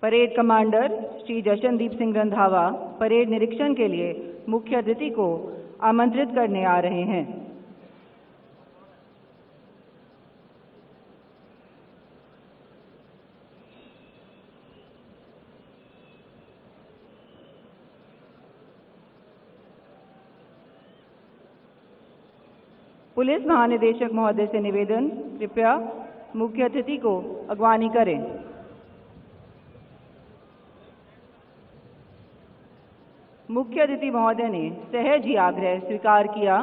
Parade commander Shri Jashandeep Singh Randhawa parade निरीक्षण के लिए मुख्य अतिथि को आमंत्रित करने आ रहे हैं। पुलिस महानिदेशक महोदय से निवेदन, कृपया मुख्य अतिथि को अगवानी करें। मुख्य अतिथि महोदय ने सहज ही आग्रह स्वीकार किया।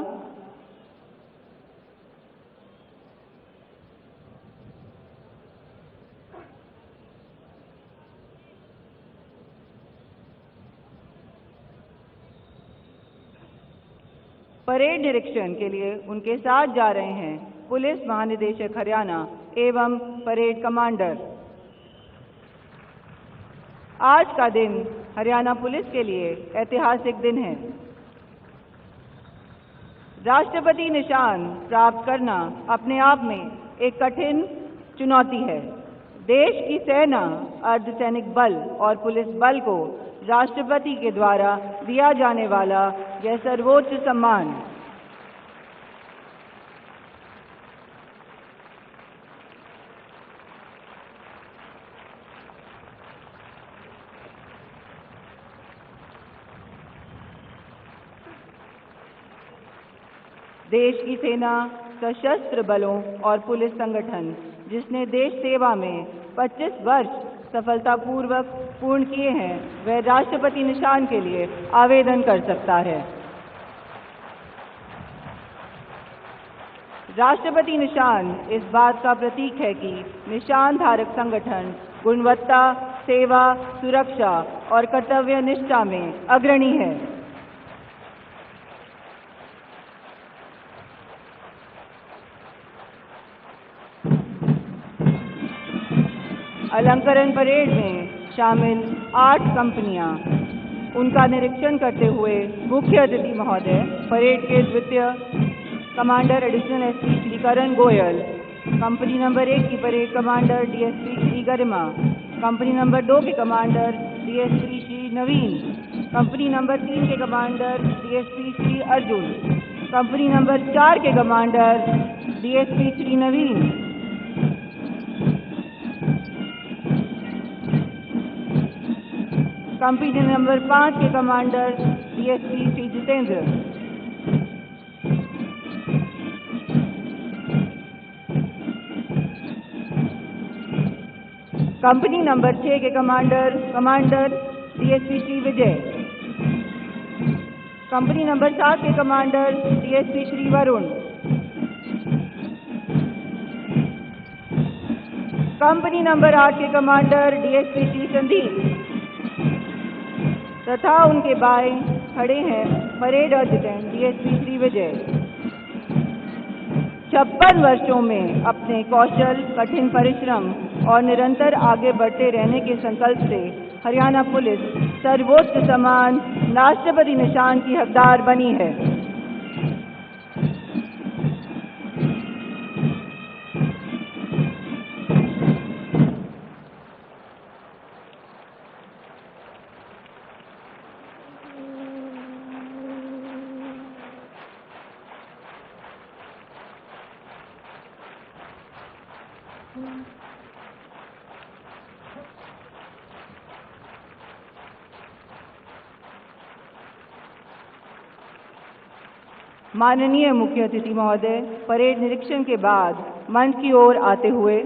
परेड निरीक्षण के लिए उनके साथ जा रहे हैं पुलिस महानिदेशक हरियाणा एवं परेड कमांडर। आज का दिन हरियाणा पुलिस के लिए ऐतिहासिक दिन है। राष्ट्रपति निशान प्राप्त करना अपने आप में एक कठिन चुनौती है। देश की सेना, अर्धसैनिक बल और पुलिस बल को राष्ट्रपति के द्वारा दिया जाने वाला यह सर्वोच्च सम्मान देश की सेना, सशस्त्र बलों और पुलिस संगठन जिसने देश सेवा में 25 वर्ष सफलतापूर्वक पूर्ण किए हैं, वह राष्ट्रपति निशान के लिए आवेदन कर सकता है। राष्ट्रपति निशान इस बात का प्रतीक है कि निशान धारक संगठन गुणवत्ता, सेवा, सुरक्षा और कर्तव्य निष्ठा में अग्रणी है। अलंकरण परेड में शामिल 8 कंपनियां उनका निरीक्षण करते हुए मुख्य अतिथि महोदय परेड के द्वितीय कमांडर एडिशनल एसपी श्री करण गोयल, कंपनी नंबर 1 की परेड कमांडर डीएसपी श्री गरिमा, कंपनी नंबर 2 के कमांडर डीएसपी श्री नवीन, कंपनी नंबर 3 के commander DSP Shri Arjun, company number 4 के कमांडर डीएसपी श्री नवीन, कंपनी नंबर 5 के commander DSP Shri Jitendra, company number 6 के commander DSP Shri Vijay, company number 7 के commander DSP Shri Varun, company number 8 के commander DSP Shri Sandeep तथा उनके बाएं खड़े हैं परेड अध्यक्ष डीएसपी श्री विजय। 56 वर्षों में अपने कौशल, कठिन परिश्रम और निरंतर आगे बढ़ते रहने के संकल्प से हरियाणा पुलिस सर्वोच्च सम्मान राष्ट्रपति निशान की हकदार बनी है। माननीय मुख्य अतिथि महोदय परेड निरीक्षण के बाद मंच की ओर आते हुए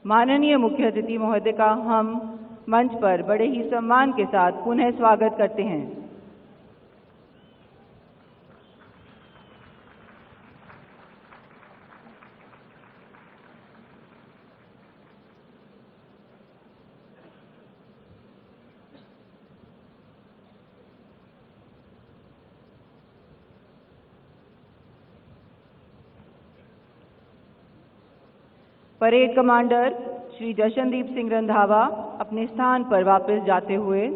माननीय मुख्य अतिथि महोदय का हम मंच पर बड़े ही सम्मान के साथ पुनः स्वागत करते हैं। परेड कमांडर श्री जशनदीप सिंह रंधावा अपने स्थान पर वापस जाते हुए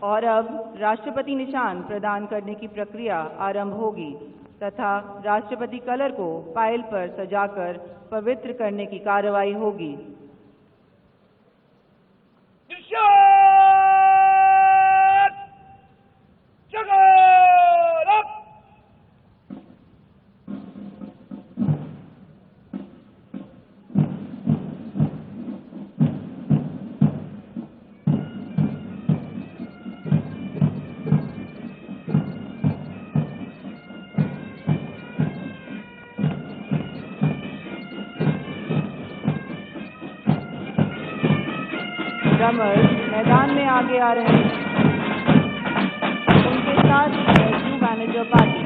और अब राष्ट्रपति निशान प्रदान करने की प्रक्रिया आरंभ होगी तथा राष्ट्रपति कलर को पायल पर सजाकर पवित्र करने की कार्रवाई होगी। ड्रमर्स मैदान में आगे आ रहे हैं। उनके साथ न्यू मैनेजर पार्टी।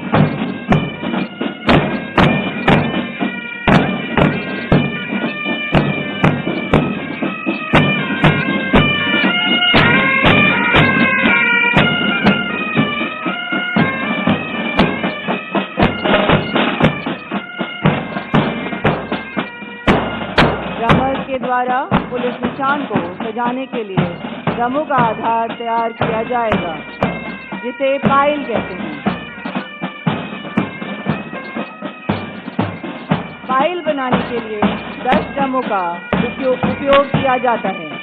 ड्रमर्स के द्वारा पुलिस निशान को सजाने के लिए ड्रमों का आधार तैयार किया जाएगा, जिसे पायल कहते हैं। पायल बनाने के लिए 10 ड्रमों का उपयोग किया जाता है।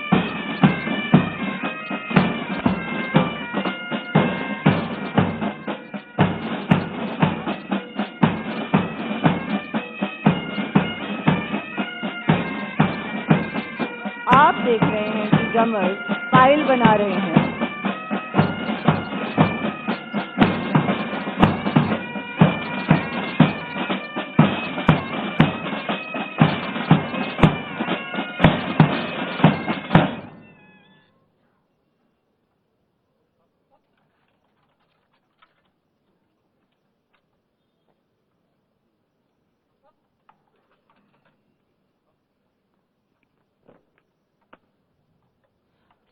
आप देख रहे हैं कि ड्रमर्स पायल बना रहे हैं।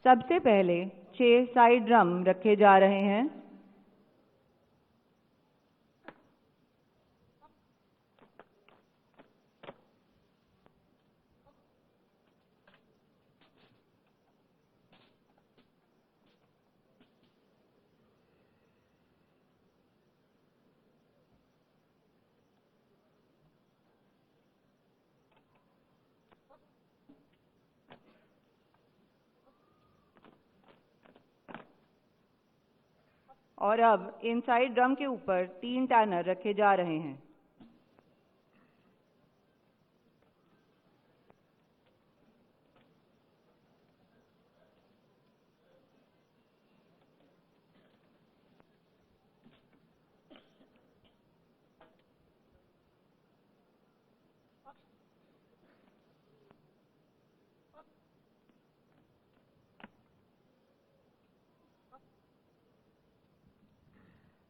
सबसे पहले 6 साइड ड्रम रखे जा रहे हैं। और अब इन साइड ड्रम के ऊपर 3 टैनर रखे जा रहे हैं।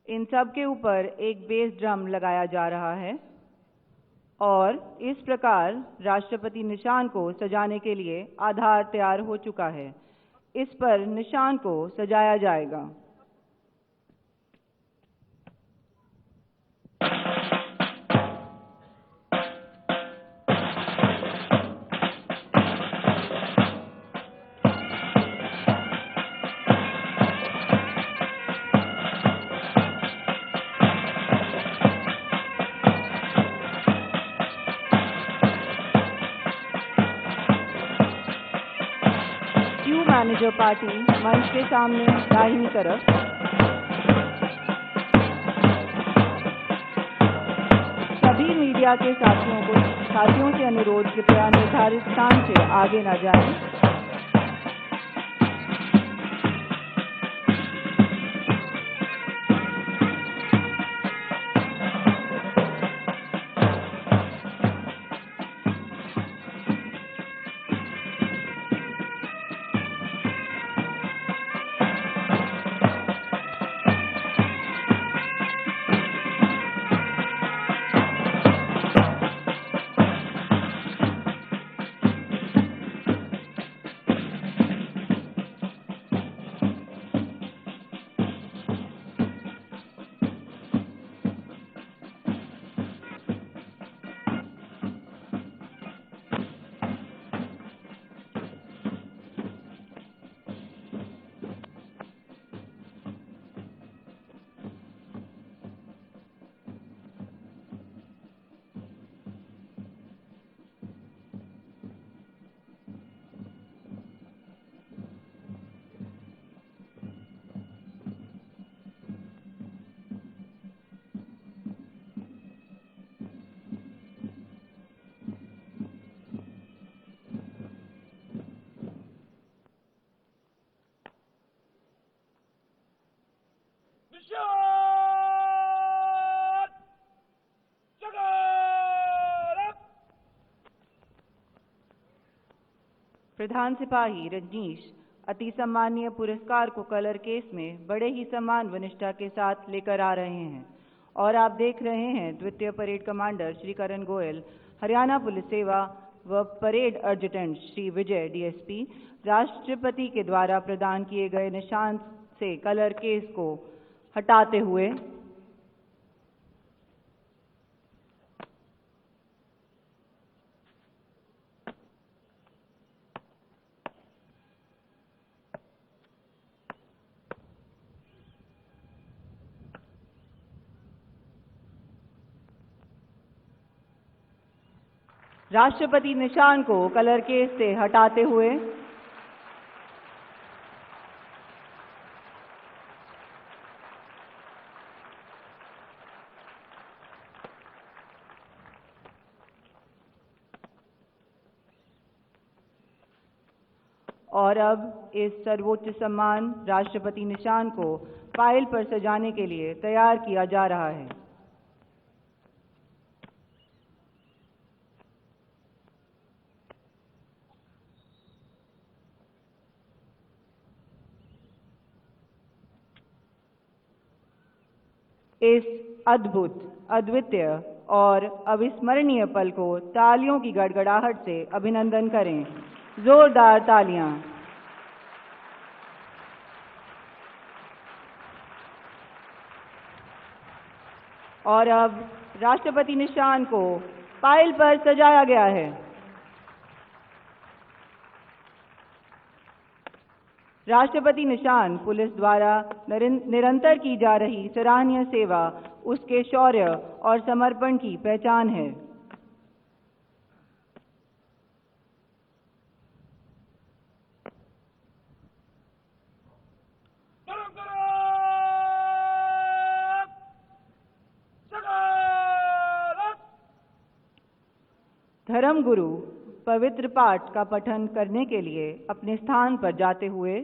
इन सब के ऊपर एक बेस ड्रम लगाया जा रहा है और इस प्रकार राष्ट्रपति निशान को सजाने के लिए आधार तैयार हो चुका है। इस पर निशान को सजाया जाएगा। मैनेजर पार्टी मंच के सामने दाहिनी तरफ। सभी मीडिया के साथियों से अनुरोध, कृपया निर्धारित स्थान से आगे न जाएं। प्रधान सिपाही रजनीश अति सम्मानीय पुरस्कार को कलर केस में बड़े ही सम्मान व निष्ठा के साथ लेकर आ रहे हैं और आप देख रहे हैं द्वितीय परेड कमांडर श्री करण गोयल, हरियाणा पुलिस सेवा व parade adjutant Shri Vijay DSP राष्ट्रपति के द्वारा प्रदान किए गए निशान से कलर केस को हटाते हुए राष्ट्रपति निशान को कलर केस से हटाते हुए और अब इस सर्वोच्च सम्मान राष्ट्रपति निशान को फाइल पर सजाने के लिए तैयार किया जा रहा है। इस अद्भुत, अद्वितीय और अविस्मरणीय पल को तालियों की गड़गड़ाहट से अभिनंदन करें। जोरदार तालियां। और अब राष्ट्रपति निशान को फाइल पर सजाया गया है। राष्ट्रपति निशान पुलिस द्वारा निरंतर की जा रही सराहनीय सेवा, उसके शौर्य और समर्पण की पहचान है। धर्मगुरु पवित्र पाठ का पठन करने के लिए अपने स्थान पर जाते हुए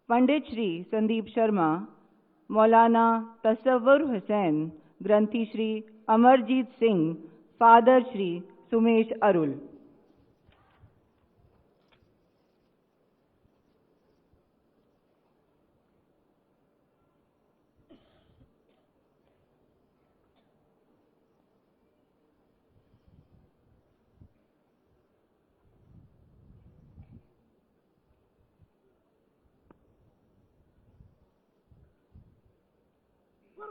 पंडित श्री संदीप शर्मा, मौलाना तसव्वुर हुसैन, ग्रंथी श्री अमरजीत सिंह, फादर श्री सुमेश अरुल। ओम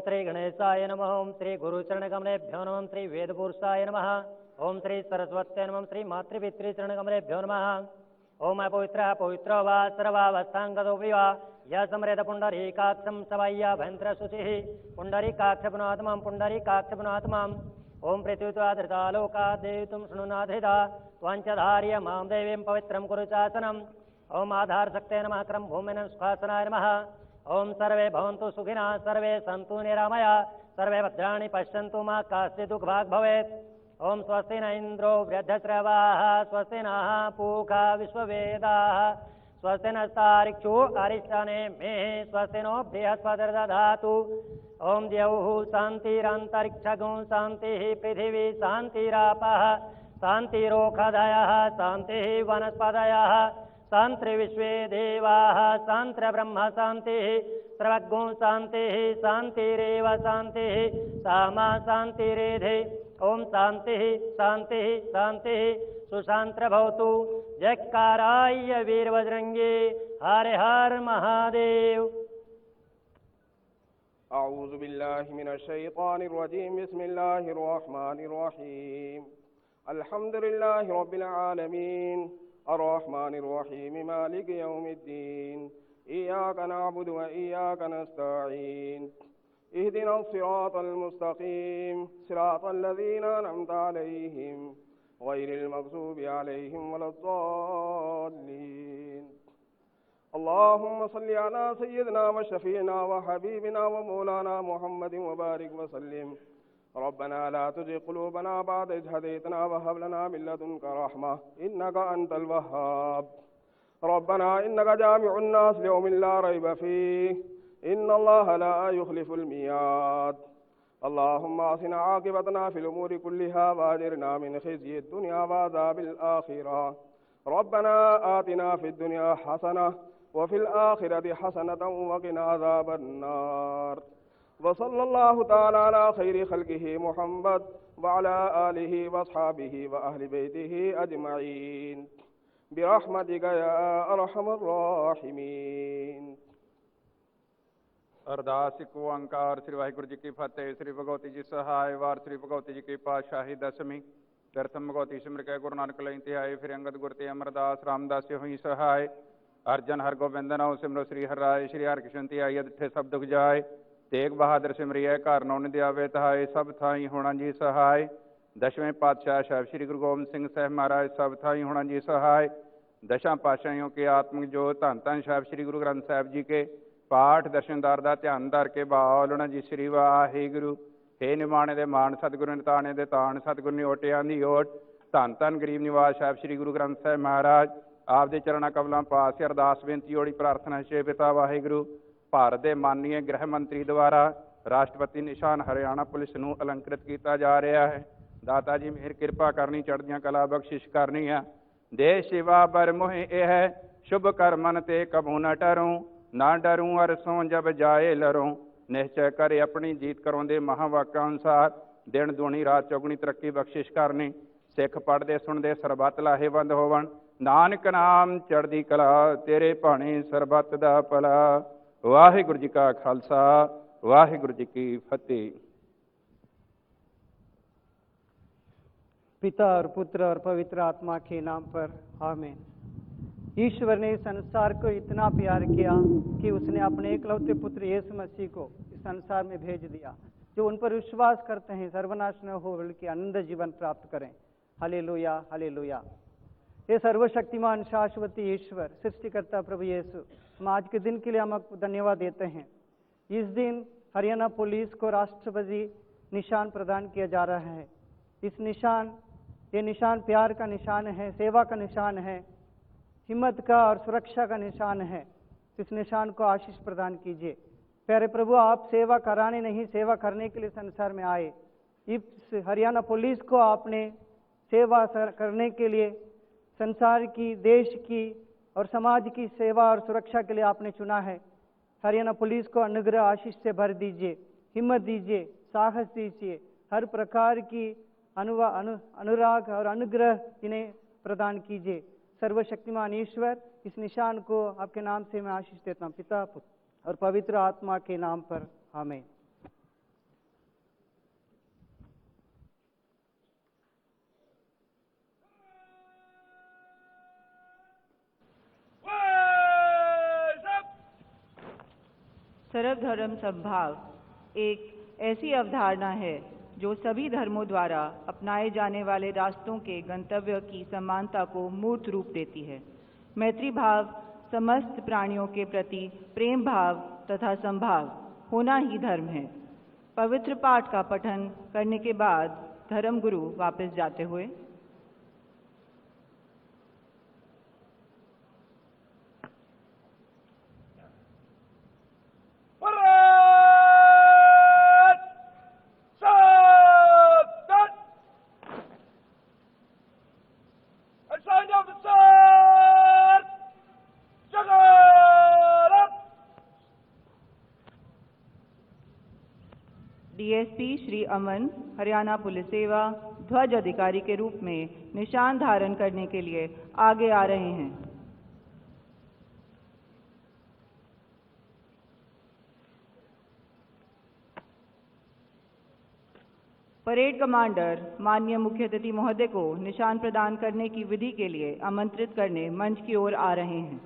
श्री गणेशाय नमः। ओम श्री गुरुचरणकमलेभ्यो नमः। ओम श्री वेदपुरुषाय नमः। ओम श्री सरस्वत्यै नमः। श्री मातृपितृचरणकमलेभ्यो नमः। ओम अपवित्रः पवित्रो वा सर्वावस्थाङ्गतोऽपि वा यः स्मरेत पुण्डरीकाक्षं सवय्या भयन्तरशुचिः पुण्डरीकाक्षपुनात्मां पुण्डरीकाक्षपुनात्माम् ओम पृथ्वीत्वाधृतालोकात् देवितुं शृणुनाथहिता त्वाञ्चधार्य मां देवीं पवित्रं कुरु चासनम्। ओम आधारशक्ते नमः। क्रम भूमिनं सुखासनाय नमः। ओम सर्वे भवन्तु सुखिनः सर्वे सन्तु निरामया सर्वे भद्राणि पश्यन्तु मा काश्चित् दुःखभाग् भवेत्। ओम स्वस्ति न इन्द्रो वृद्धश्रवाः स्वस्ति नः पूषा विश्ववेदाः स्वस्ति नस्तार्क्ष्यो अरिष्टानेमिः स्वस्ति नो बृहस्पतिर्दधातु। ओम द्यौः शान्तिरन्तरिक्षगो शान्तिः पृथिवी शान्तिरापः शान्तिरोषधयः शान्तिः वनस्पतयः शान्तिर्विश्वे देवाः शान्तिर्ब्रह्म शान्तिः सर्वज्ञो शान्तिः शान्तिरेव शान्तिः सामा शान्तिरेधे। ओम शान्तिः शान्तिः शान्तिः सुशान्तिर्भवतु। जयकाराय वीरबजरंगी हर हर महादेव। अऊज़ु बिल्लाहि मिनश शैतानिर रजीम बिस्मिल्लाहिर रहमानिर रहीम अल्हम्दुलिल्लाहि रब्बिल आलमीन अर्रहमानिर रहीम मालिकि यौमिद्दीन इय्याक नअबुदु व इय्याक नस्तईन इहदिनस सिरातल मुस्तकीम सिरातल लज़ीना अनअमता अलैहिम गैरिल मग़ज़ूबि अलैहिम वलद्दाल्लीन। अल्लाहुम्म सल्लि अला सय्यिदिना व शफ़ीना व हबीबिना व मौलाना मुहम्मदिन व बारिक व सल्लिम। रब्बना ला तुज़िग़ क़ुलूबना बअद इज़ हदैतना व हब लना मिन लदुनका रहमह इन्नका अंतल वह्हाब। रब्बना इन्नका जामिउन नास लियौमिन ला रैब फ़ीह इन्नल्लाह ला युख़्लिफ़ुल मियाद। अल्लाहुम्मा अहसिन आक़िबतना फ़िल उमूरि कुल्लिहा व अजिरना मिन ख़िज़्यिद दुनिया व अज़ाबिल आख़िरह। रब्बना आतिना फ़िद दुनिया हसनह व फ़िल आख़िरति हसनतन व क़िना अज़ाबन नार। व सल्लल्लाहु तआला अला खैरि खल्क़िही मुहम्मद व अला आलिही व अस्हाबिही व अहलि बैतिही अजमईन बिरहमतिका या अरहमर राहिमीन। अरदास को ओंकार। श्री वाहिगुरु जी की फतेह। श्री भगवती जी सहाय वार श्री भगवती जी की पातशाही दसवीं प्रथम भगवती सिमर के गुरु नानक लई तिहाई फिर अंगद गुर ते अमरदास रामदास से हुई सहाय अर्जन हर गोबिंद नौ सिमरो श्री हर राय श्री हर कृष्ण तिहाई अदिठे सब दुख जाय तेग बहादुर सिमरिय घर नौ निद्यावे तहाय सब थाई होना जी सहाय। दसवें पातशाह साहब श्री गुरु गोबिंद सिंह साहब महाराज सब थाई होना जी सहाय। दशां पातशाहियों के आत्मिक जो धन धन साहब श्री गुरु ग्रंथ साहब जी के पाठ दर्शनदार का ध्यान धर के बालना जी श्री वाहिगुरु। हे निमाणे दे मान सतगुरु निताने दे तान सतगुरु निओटियां दी ओट धन धन गरीब निवास साहब श्री गुरु ग्रंथ साहब महाराज आप दे चरणा कमलों पास अरदास बेनती ओड़ी प्रार्थना छे पिता वाहिगुरु। भारत के माननीय गृह मंत्री द्वारा राष्ट्रपति निशान हरियाणा पुलिस नूं अलंकृत किया जा रहा है। दाता जी मेहर कृपा करनी चढ़दियां कला बख्शिश करनी है। देश सेवा बर मोह यह शुभ कर्मन ते कबू न टरूं ना डरूं अरसों जब जाए लरूं निश्चय करे अपनी जीत करों दे महावाक्य अनुसार दिन दूनी रात चौगुनी तरक्की बख्शिश करनी। सिख पढ़ते सुनते सरबत लाहेवंद होवन नानक नाम चढ़दी कला तेरे भाणे सरबत दा भला। वाहिगुरु जी का खालसा वाहिगुरु जी की फतेह। पिता और पुत्र और पवित्र आत्मा के नाम पर आमीन। ईश्वर ने संसार को इतना प्यार किया कि उसने अपने एकलौते पुत्र यीशु मसीह को इस संसार में भेज दिया जो उन पर विश्वास करते हैं सर्वनाश न हो बल्कि आनंद जीवन प्राप्त करें। Hallelujah hallelujah. ये सर्वशक्तिमान शाश्वती ईश्वर सृष्टिकर्ता प्रभु यीशु हम आज के दिन के लिए हम आपको धन्यवाद देते हैं। इस दिन हरियाणा पुलिस को राष्ट्रपति निशान प्रदान किया जा रहा है। इस निशान ये निशान प्यार का निशान है, सेवा का निशान है, हिम्मत का और सुरक्षा का निशान है। इस निशान को आशीष प्रदान कीजिए। प्यारे प्रभु आप सेवा कराने नहीं सेवा करने के लिए संसार में आए। इस हरियाणा पुलिस को आपने सेवा करने के लिए संसार की देश की और समाज की सेवा और सुरक्षा के लिए आपने चुना है। हरियाणा पुलिस को अनुग्रह आशीष से भर दीजिए, हिम्मत दीजिए, साहस दीजिए, हर प्रकार की अनुराग और अनुग्रह इन्हें प्रदान कीजिए। सर्वशक्तिमान ईश्वर, इस निशान को आपके नाम से मैं आशीष देता हूँ, पिता, पुत्र और पवित्र आत्मा के नाम पर, आमीन। सर्वधर्म समभाव एक ऐसी अवधारणा है जो सभी धर्मों द्वारा अपनाए जाने वाले रास्तों के गंतव्य की समानता को मूर्त रूप देती है। मैत्री भाव समस्त प्राणियों के प्रति प्रेम भाव तथा संभाव होना ही धर्म है। पवित्र पाठ का पठन करने के बाद धर्म गुरु वापस जाते हुए डीएसपी श्री अमन हरियाणा पुलिस सेवा ध्वज अधिकारी के रूप में निशान धारण करने के लिए आगे आ रहे हैं। परेड कमांडर माननीय मुख्य अतिथि महोदय को निशान प्रदान करने की विधि के लिए आमंत्रित करने मंच की ओर आ रहे हैं।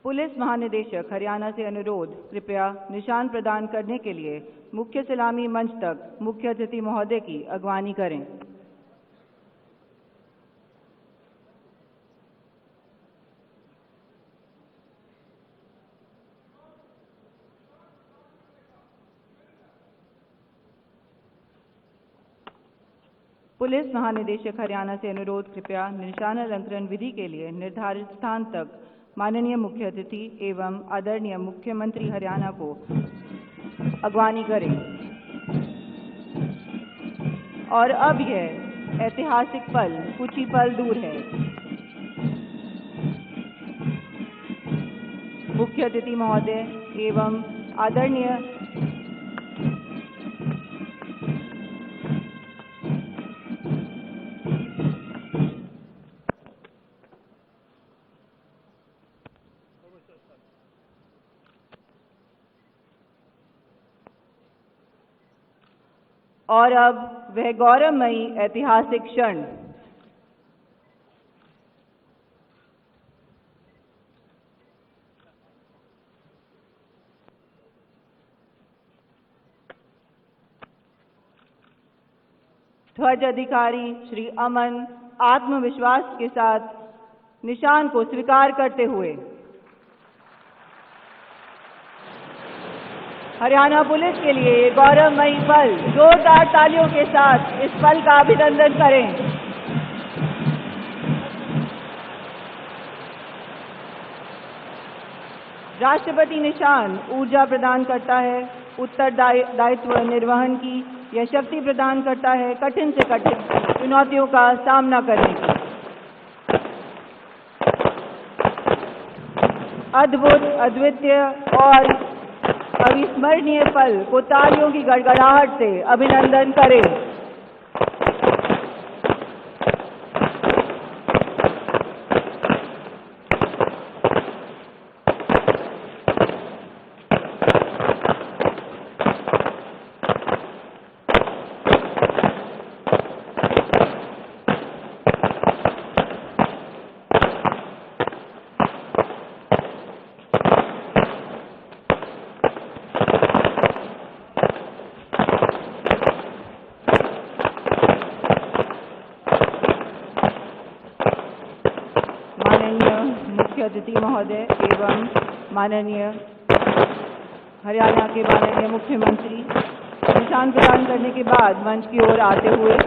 पुलिस महानिदेशक हरियाणा से अनुरोध, कृपया निशान प्रदान करने के लिए मुख्य सलामी मंच तक मुख्य अतिथि महोदय की अगवानी करें। पुलिस महानिदेशक हरियाणा से अनुरोध, कृपया निशान अलंकरण विधि के लिए निर्धारित स्थान तक माननीय मुख्य अतिथि एवं आदरणीय मुख्यमंत्री हरियाणा को अगवानी करें। और अब यह ऐतिहासिक पल कुछ ही पल दूर है। मुख्य अतिथि महोदय एवं आदरणीय और अब वह गौरवमयी ऐतिहासिक क्षण ध्वज अधिकारी श्री अमन आत्मविश्वास के साथ निशान को स्वीकार करते हुए हरियाणा पुलिस के लिए ये गौरवमयी पल, जोरदार तालियों के साथ इस पल का अभिनंदन करें। राष्ट्रपति निशान ऊर्जा प्रदान करता है, उत्तरदायित्व निर्वहन की, यह शक्ति प्रदान करता है कठिन से कठिन चुनौतियों का सामना करने की। अद्भुत, अद्वितीय और अविस्मरणीय पल को तालियों की गड़गड़ाहट से अभिनंदन करें। अतिथि महोदय एवं माननीय हरियाणा के माननीय मुख्यमंत्री निशान प्रदान करने के बाद मंच की ओर आते हुए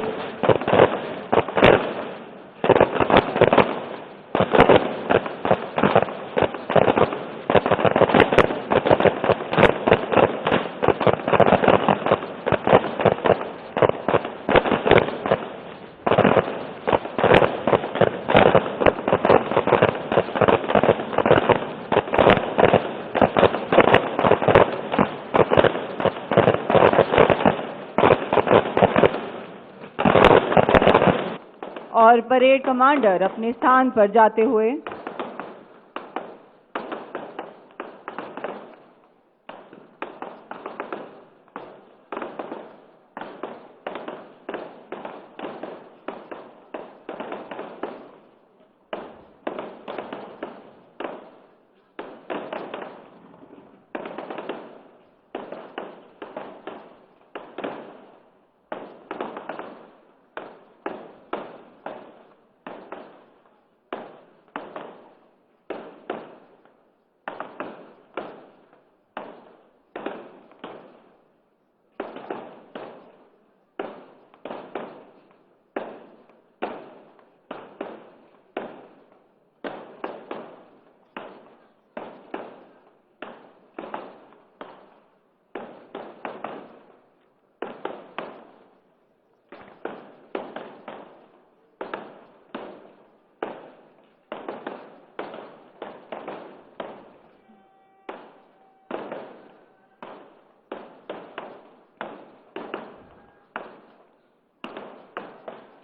और परेड कमांडर अपने स्थान पर जाते हुए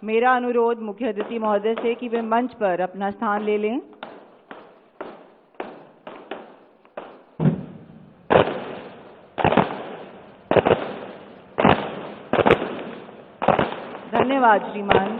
मेरा अनुरोध मुख्य अतिथि महोदय से कि वे मंच पर अपना स्थान ले लें। धन्यवाद श्रीमान।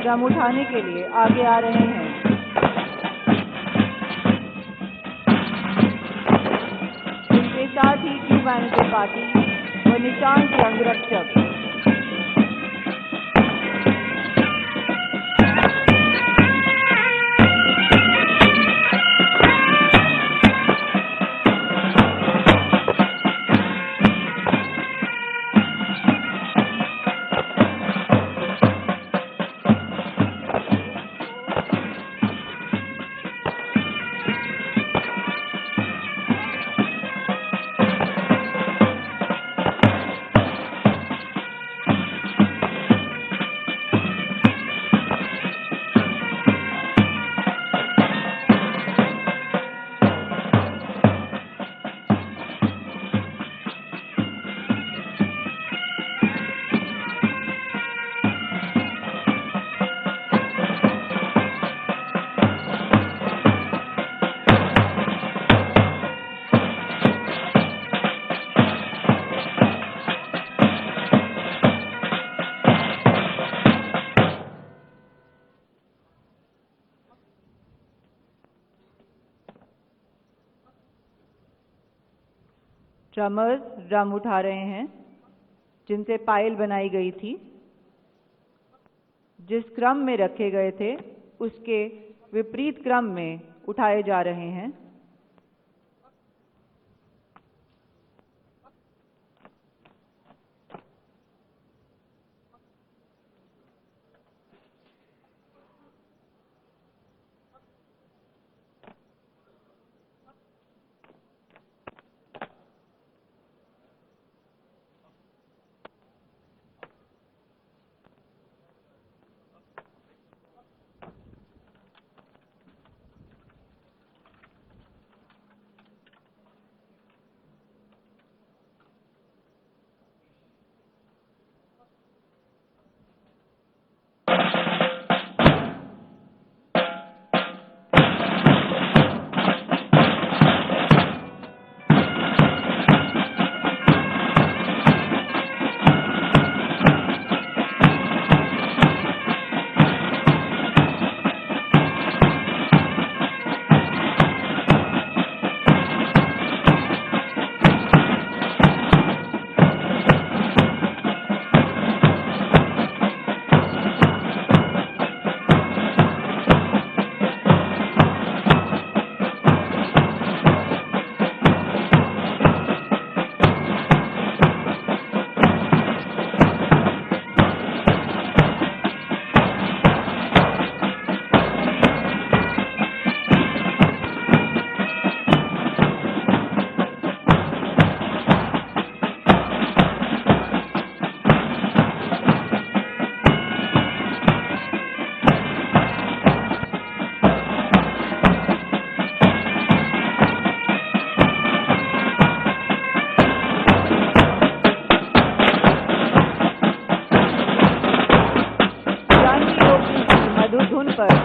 ड्रम उठाने के लिए आगे आ रहे हैं। उनके साथ ही ट्रू मैनेजर पार्टी व निशान के अंगरक्षक। ड्रमर्स ड्रम उठा रहे हैं जिनसे पायल बनाई गई थी। जिस क्रम में रखे गए थे उसके विपरीत क्रम में उठाए जा रहे हैं।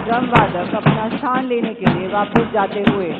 ड्रम वादक अपना स्थान लेने के लिए वापस जाते हुए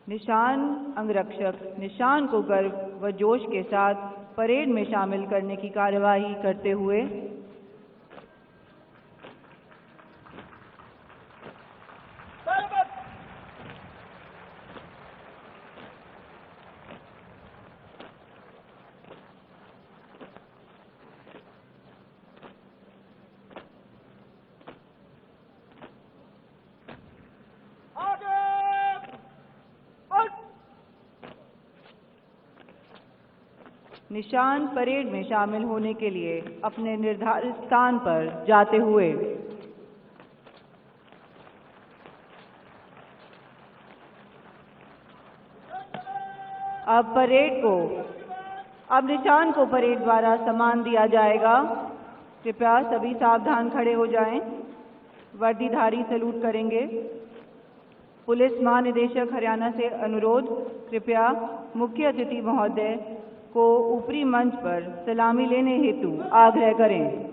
निशान अंगरक्षक निशान को गर्व व जोश के साथ परेड में शामिल करने की कार्यवाही करते हुए निशान परेड में शामिल होने के लिए अपने निर्धारित स्थान पर जाते हुए अब निशान को परेड द्वारा सम्मान दिया जाएगा। कृपया सभी सावधान खड़े हो जाएं। वर्दीधारी सैल्यूट करेंगे। पुलिस महानिदेशक हरियाणा से अनुरोध, कृपया मुख्य अतिथि महोदय को ऊपरी मंच पर सलामी लेने हेतु आग्रह करें।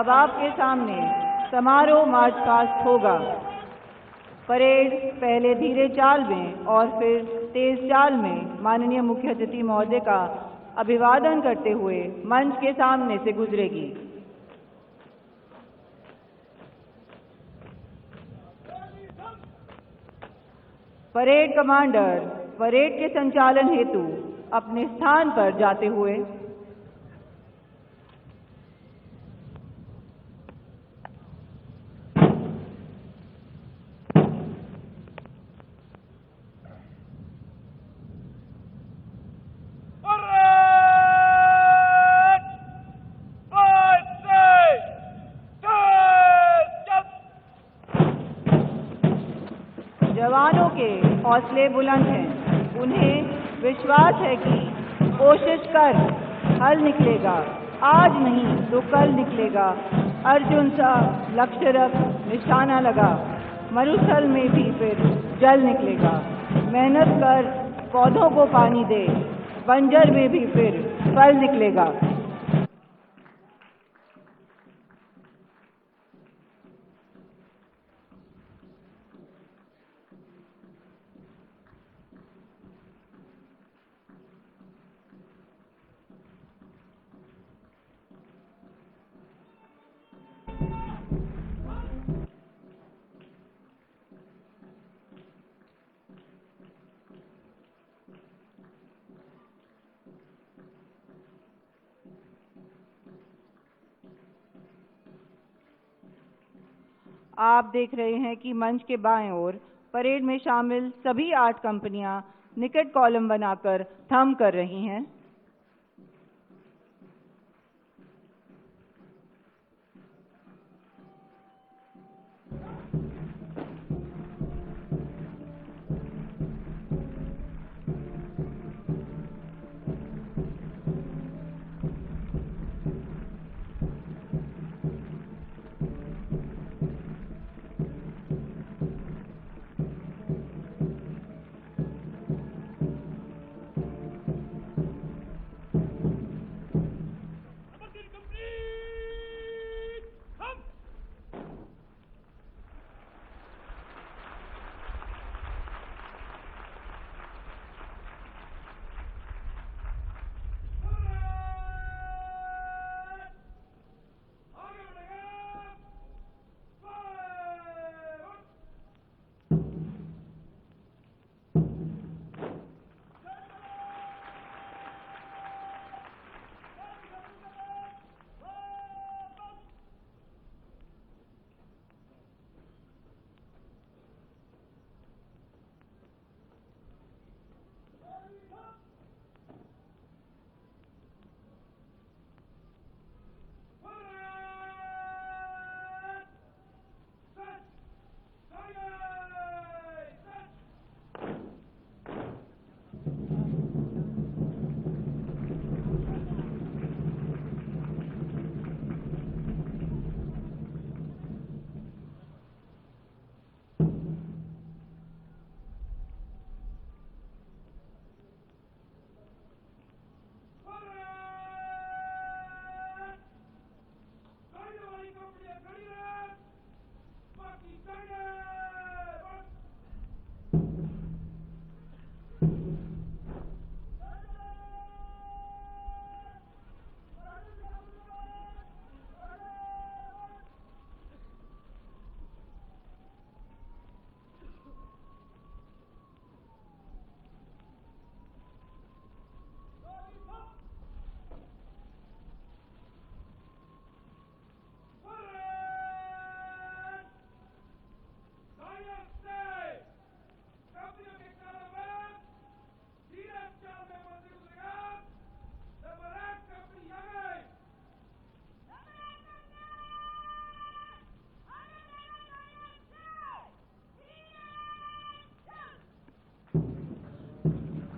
अब आपके सामने समारोह मार्च पास्ट होगा। परेड पहले धीरे चाल में और फिर तेज चाल में माननीय मुख्य अतिथि महोदय का अभिवादन करते हुए मंच के सामने से गुजरेगी। परेड कमांडर परेड के संचालन हेतु अपने स्थान पर जाते हुए जवानों के हौसले बुलंद हैं। उन्हें विश्वास है कि कोशिश कर हल निकलेगा, आज नहीं तो कल निकलेगा। अर्जुन सा लक्ष्य रख, निशाना लगा, मरुस्थल में भी फिर जल निकलेगा। मेहनत कर, पौधों को पानी दे, बंजर में भी फिर फल निकलेगा। आप देख रहे हैं कि मंच के बाएं ओर परेड में शामिल सभी 8 कंपनियां निकट कॉलम बनाकर थंब कर रही हैं।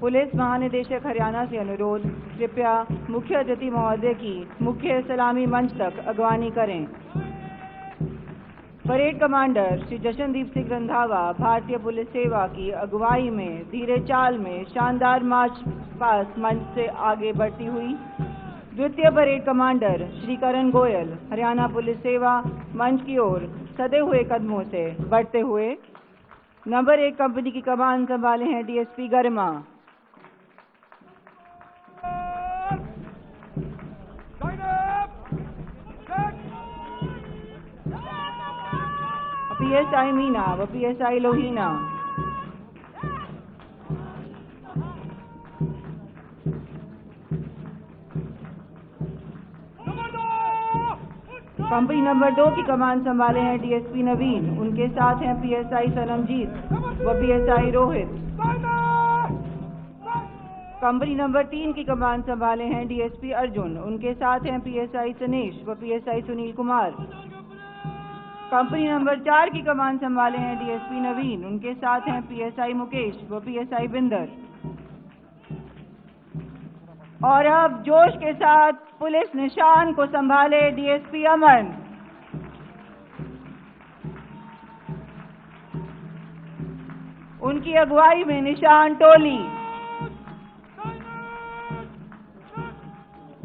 पुलिस महानिदेशक हरियाणा से अनुरोध, कृपया मुख्य अतिथि महोदय की मुख्य सलामी मंच तक अगवानी करें। परेड कमांडर श्री जशनदीप सिंह रंधावा भारतीय पुलिस सेवा की अगुवाई में धीरे चाल में शानदार मार्च पास्ट मंच से आगे बढ़ती हुई द्वितीय परेड कमांडर श्री करण गोयल हरियाणा पुलिस सेवा मंच की ओर सधे हुए कदमों से बढ़ते हुए नंबर 1 कंपनी की कमान संभाले हैं डीएसपी गरिमा। पीएसआई मीना व पीएसआई लोहीना। कंपनी नंबर 2 की कमान संभाले हैं डीएसपी नवीन, उनके साथ हैं पीएसआई सनमजीत व पीएसआई रोहित। कंपनी नंबर 3 की कमान संभाले हैं डीएसपी अर्जुन, उनके साथ हैं पीएसआई सनेश व PSI Sunil Kumar. Company number 4 की कमान संभाले हैं डीएसपी नवीन, उनके साथ हैं पीएसआई मुकेश व पीएसआई बिंदर। और अब जोश के साथ पुलिस निशान को संभाले डीएसपी अमन। उनकी अगुवाई में निशान टोली।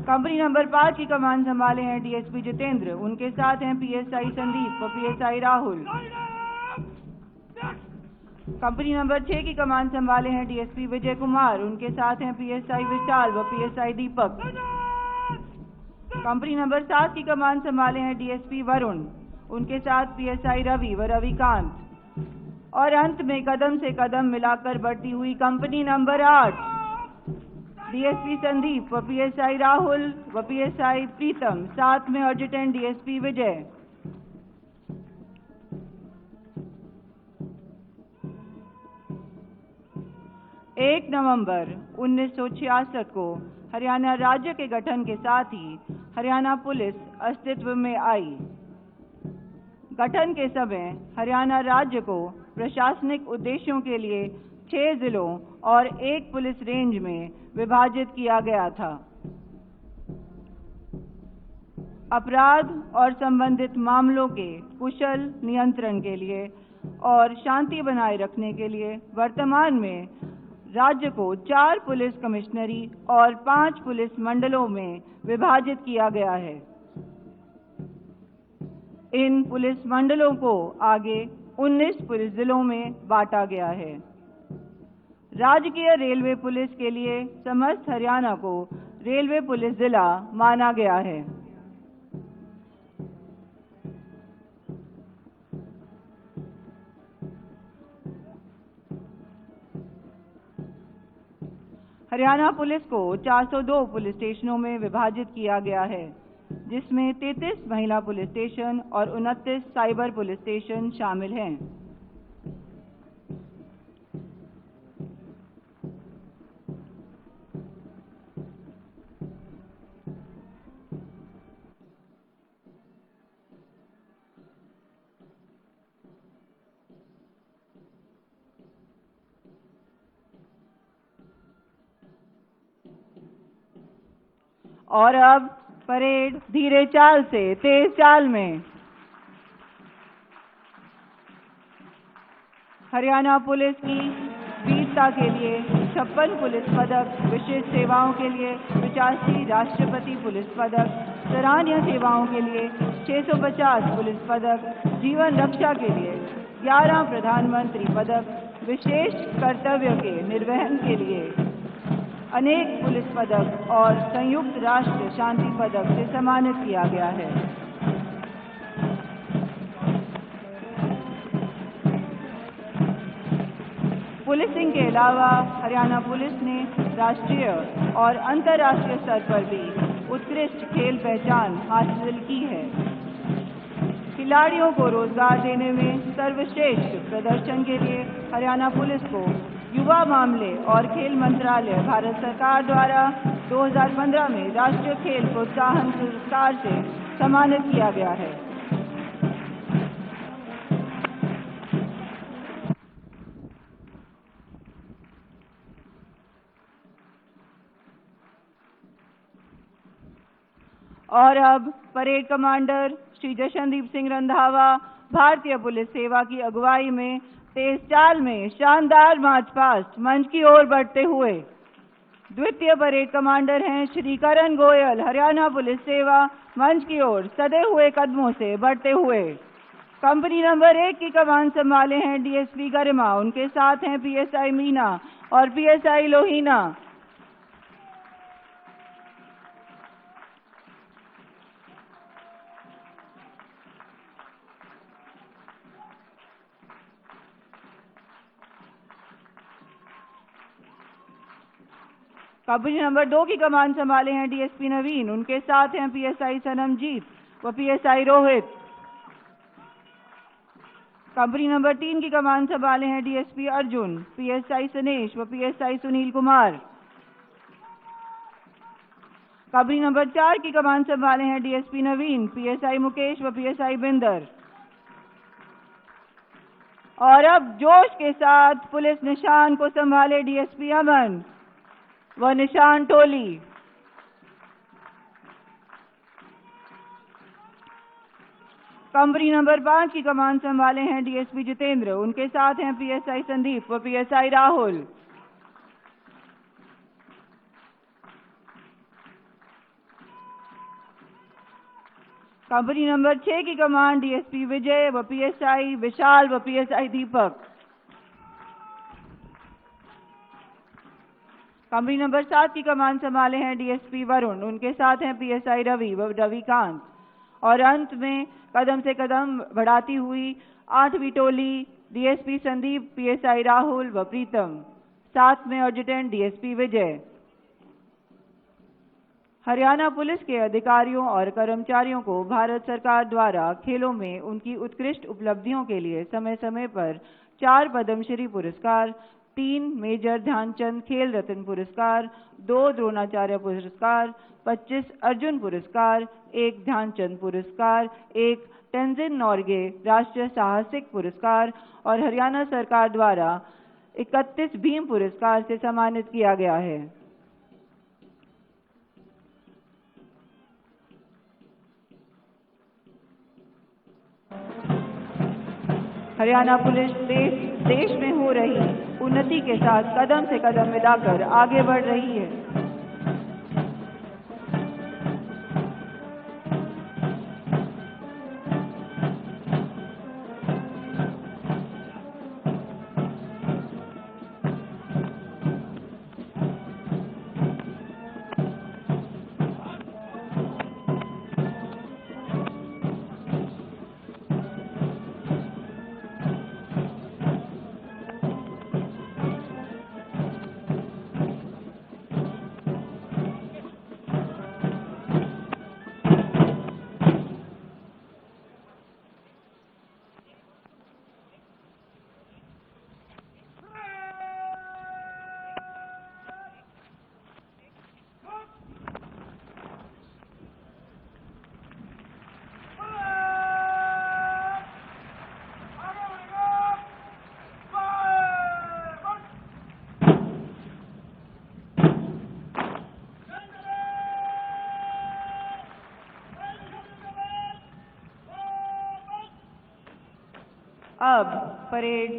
कंपनी नंबर 5 की कमान संभाले हैं डीएसपी जितेंद्र, उनके साथ हैं पीएसआई संदीप व पीएसआई राहुल। कंपनी नंबर 6 की कमान संभाले हैं डीएसपी विजय कुमार, उनके साथ हैं पीएसआई विशाल व पीएसआई दीपक। कंपनी नंबर 7 की कमान संभाले हैं डीएसपी वरुण, उनके साथ पीएसआई रवि व रविकांत। और अंत में कदम से कदम मिलाकर बढ़ती हुई कंपनी नंबर 8 डीएसपी संदीप व पीएसआई राहुल व पीएसआई प्रीतम, साथ में एडजुटेंट डीएसपी विजय। एक नवंबर 1966 को हरियाणा राज्य के गठन के साथ ही हरियाणा पुलिस अस्तित्व में आई। गठन के समय हरियाणा राज्य को प्रशासनिक उद्देश्यों के लिए 6 जिलों और 1 पुलिस रेंज में विभाजित किया गया था। अपराध और संबंधित मामलों के कुशल नियंत्रण के लिए और शांति बनाए रखने के लिए वर्तमान में राज्य को 4 पुलिस कमिश्नरी और 5 पुलिस मंडलों में विभाजित किया गया है। इन पुलिस मंडलों को आगे 19 पुलिस जिलों में बांटा गया है। राजकीय रेलवे पुलिस के लिए समस्त हरियाणा को रेलवे पुलिस जिला माना गया है। हरियाणा पुलिस को 402 पुलिस स्टेशनों में विभाजित किया गया है, जिसमें 33 महिला पुलिस स्टेशन और 29 साइबर पुलिस स्टेशन शामिल हैं। और अब परेड धीरे चाल से तेज चाल में। हरियाणा पुलिस की वीरता के लिए 56 पुलिस पदक, विशिष्ट सेवाओं के लिए 85 राष्ट्रपति पुलिस पदक, सराहनीय सेवाओं के लिए 650 पुलिस पदक, जीवन रक्षा के लिए 11 प्रधानमंत्री पदक, विशेष कर्तव्य के निर्वहन के लिए अनेक पुलिस पदक और संयुक्त राष्ट्र शांति पदक से सम्मानित किया गया है। पुलिसिंग के अलावा हरियाणा पुलिस ने राष्ट्रीय और अंतर्राष्ट्रीय स्तर पर भी उत्कृष्ट खेल पहचान हासिल की है। खिलाड़ियों को रोजगार देने में सर्वश्रेष्ठ प्रदर्शन के लिए हरियाणा पुलिस को युवा मामले और खेल मंत्रालय भारत सरकार द्वारा 2015 में राष्ट्रीय खेल प्रोत्साहन पुरस्कार से सम्मानित किया गया है। और अब परेड कमांडर श्री जशनदीप सिंह रंधावा भारतीय पुलिस सेवा की अगुवाई में तेज चाल में शानदार मार्च पास्ट मंच की ओर बढ़ते हुए द्वितीय परेड कमांडर हैं श्री करण गोयल, हरियाणा पुलिस सेवा, मंच की ओर सदे हुए कदमों से बढ़ते हुए। कंपनी नंबर 1 की कमान संभाले हैं डीएसपी गरिमा, उनके साथ हैं पीएसआई मीना और पीएसआई लोहीना। कंपनी नंबर 2 की कमान संभाले हैं डीएसपी नवीन, उनके साथ हैं पीएसआई सनमजीत व पीएसआई रोहित। कंपनी नंबर 3 की कमान संभाले हैं डीएसपी अर्जुन, पीएसआई सनेश व PSI Sunil Kumar. Company number 4 की कमान संभाले हैं डीएसपी नवीन, पीएसआई मुकेश व पीएसआई बिंदर। और अब जोश के साथ पुलिस निशान को संभाले डीएसपी अमन व निशान टोली। कंपनी नंबर 5 की कमान संभाले हैं डीएसपी जितेंद्र, उनके साथ हैं पीएसआई संदीप व पीएसआई राहुल। कंपनी नंबर 6 की कमान डीएसपी विजय व पीएसआई विशाल व पीएसआई दीपक। कंपनी नंबर 7 की कमान संभाले हैं डीएसपी वरुण, उनके साथ हैं पीएसआई रवि व रविकांत। और अंत में कदम से कदम बढ़ाती हुई 8वीं टोली डीएसपी संदीप, पीएसआई राहुल व प्रीतम, साथ में एडजुटेंट डीएसपी विजय। हरियाणा पुलिस के अधिकारियों और कर्मचारियों को भारत सरकार द्वारा खेलों में उनकी उत्कृष्ट उपलब्धियों के लिए समय समय पर 4 पद्मश्री पुरस्कार, 3 मेजर ध्यानचंद खेल रत्न पुरस्कार, 2 द्रोणाचार्य पुरस्कार, 25 अर्जुन पुरस्कार, 1 ध्यानचंद पुरस्कार, 1 टेंजिन नोर्गे राष्ट्रीय साहसिक पुरस्कार और हरियाणा सरकार द्वारा 31 भीम पुरस्कार से सम्मानित किया गया है। हरियाणा पुलिस देश में हो रही उन्नति के साथ कदम से कदम मिलाकर आगे बढ़ रही है। अब परेड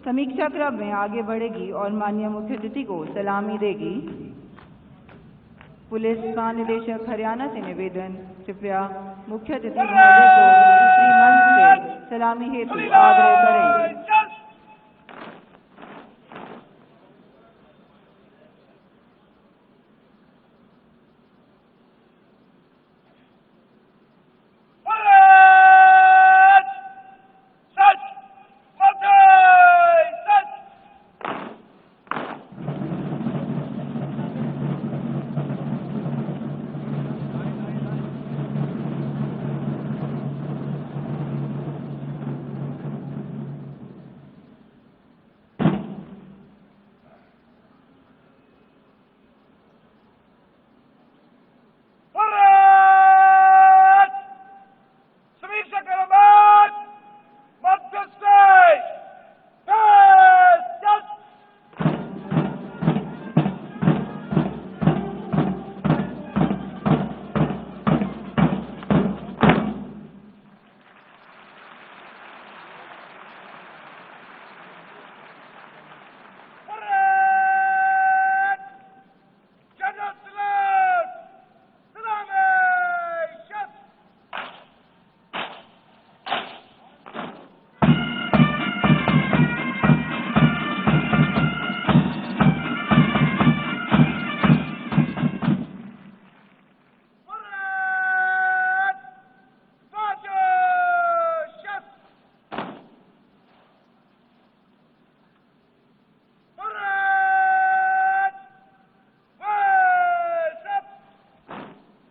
समीक्षा क्रम में आगे बढ़ेगी और माननीय मुख्य अतिथि को सलामी देगी। पुलिस महानिदेशक हरियाणा से निवेदन, कृपया मुख्य अतिथि महोदय को ऊपरी मंच से सलामी हेतु आग्रह करें।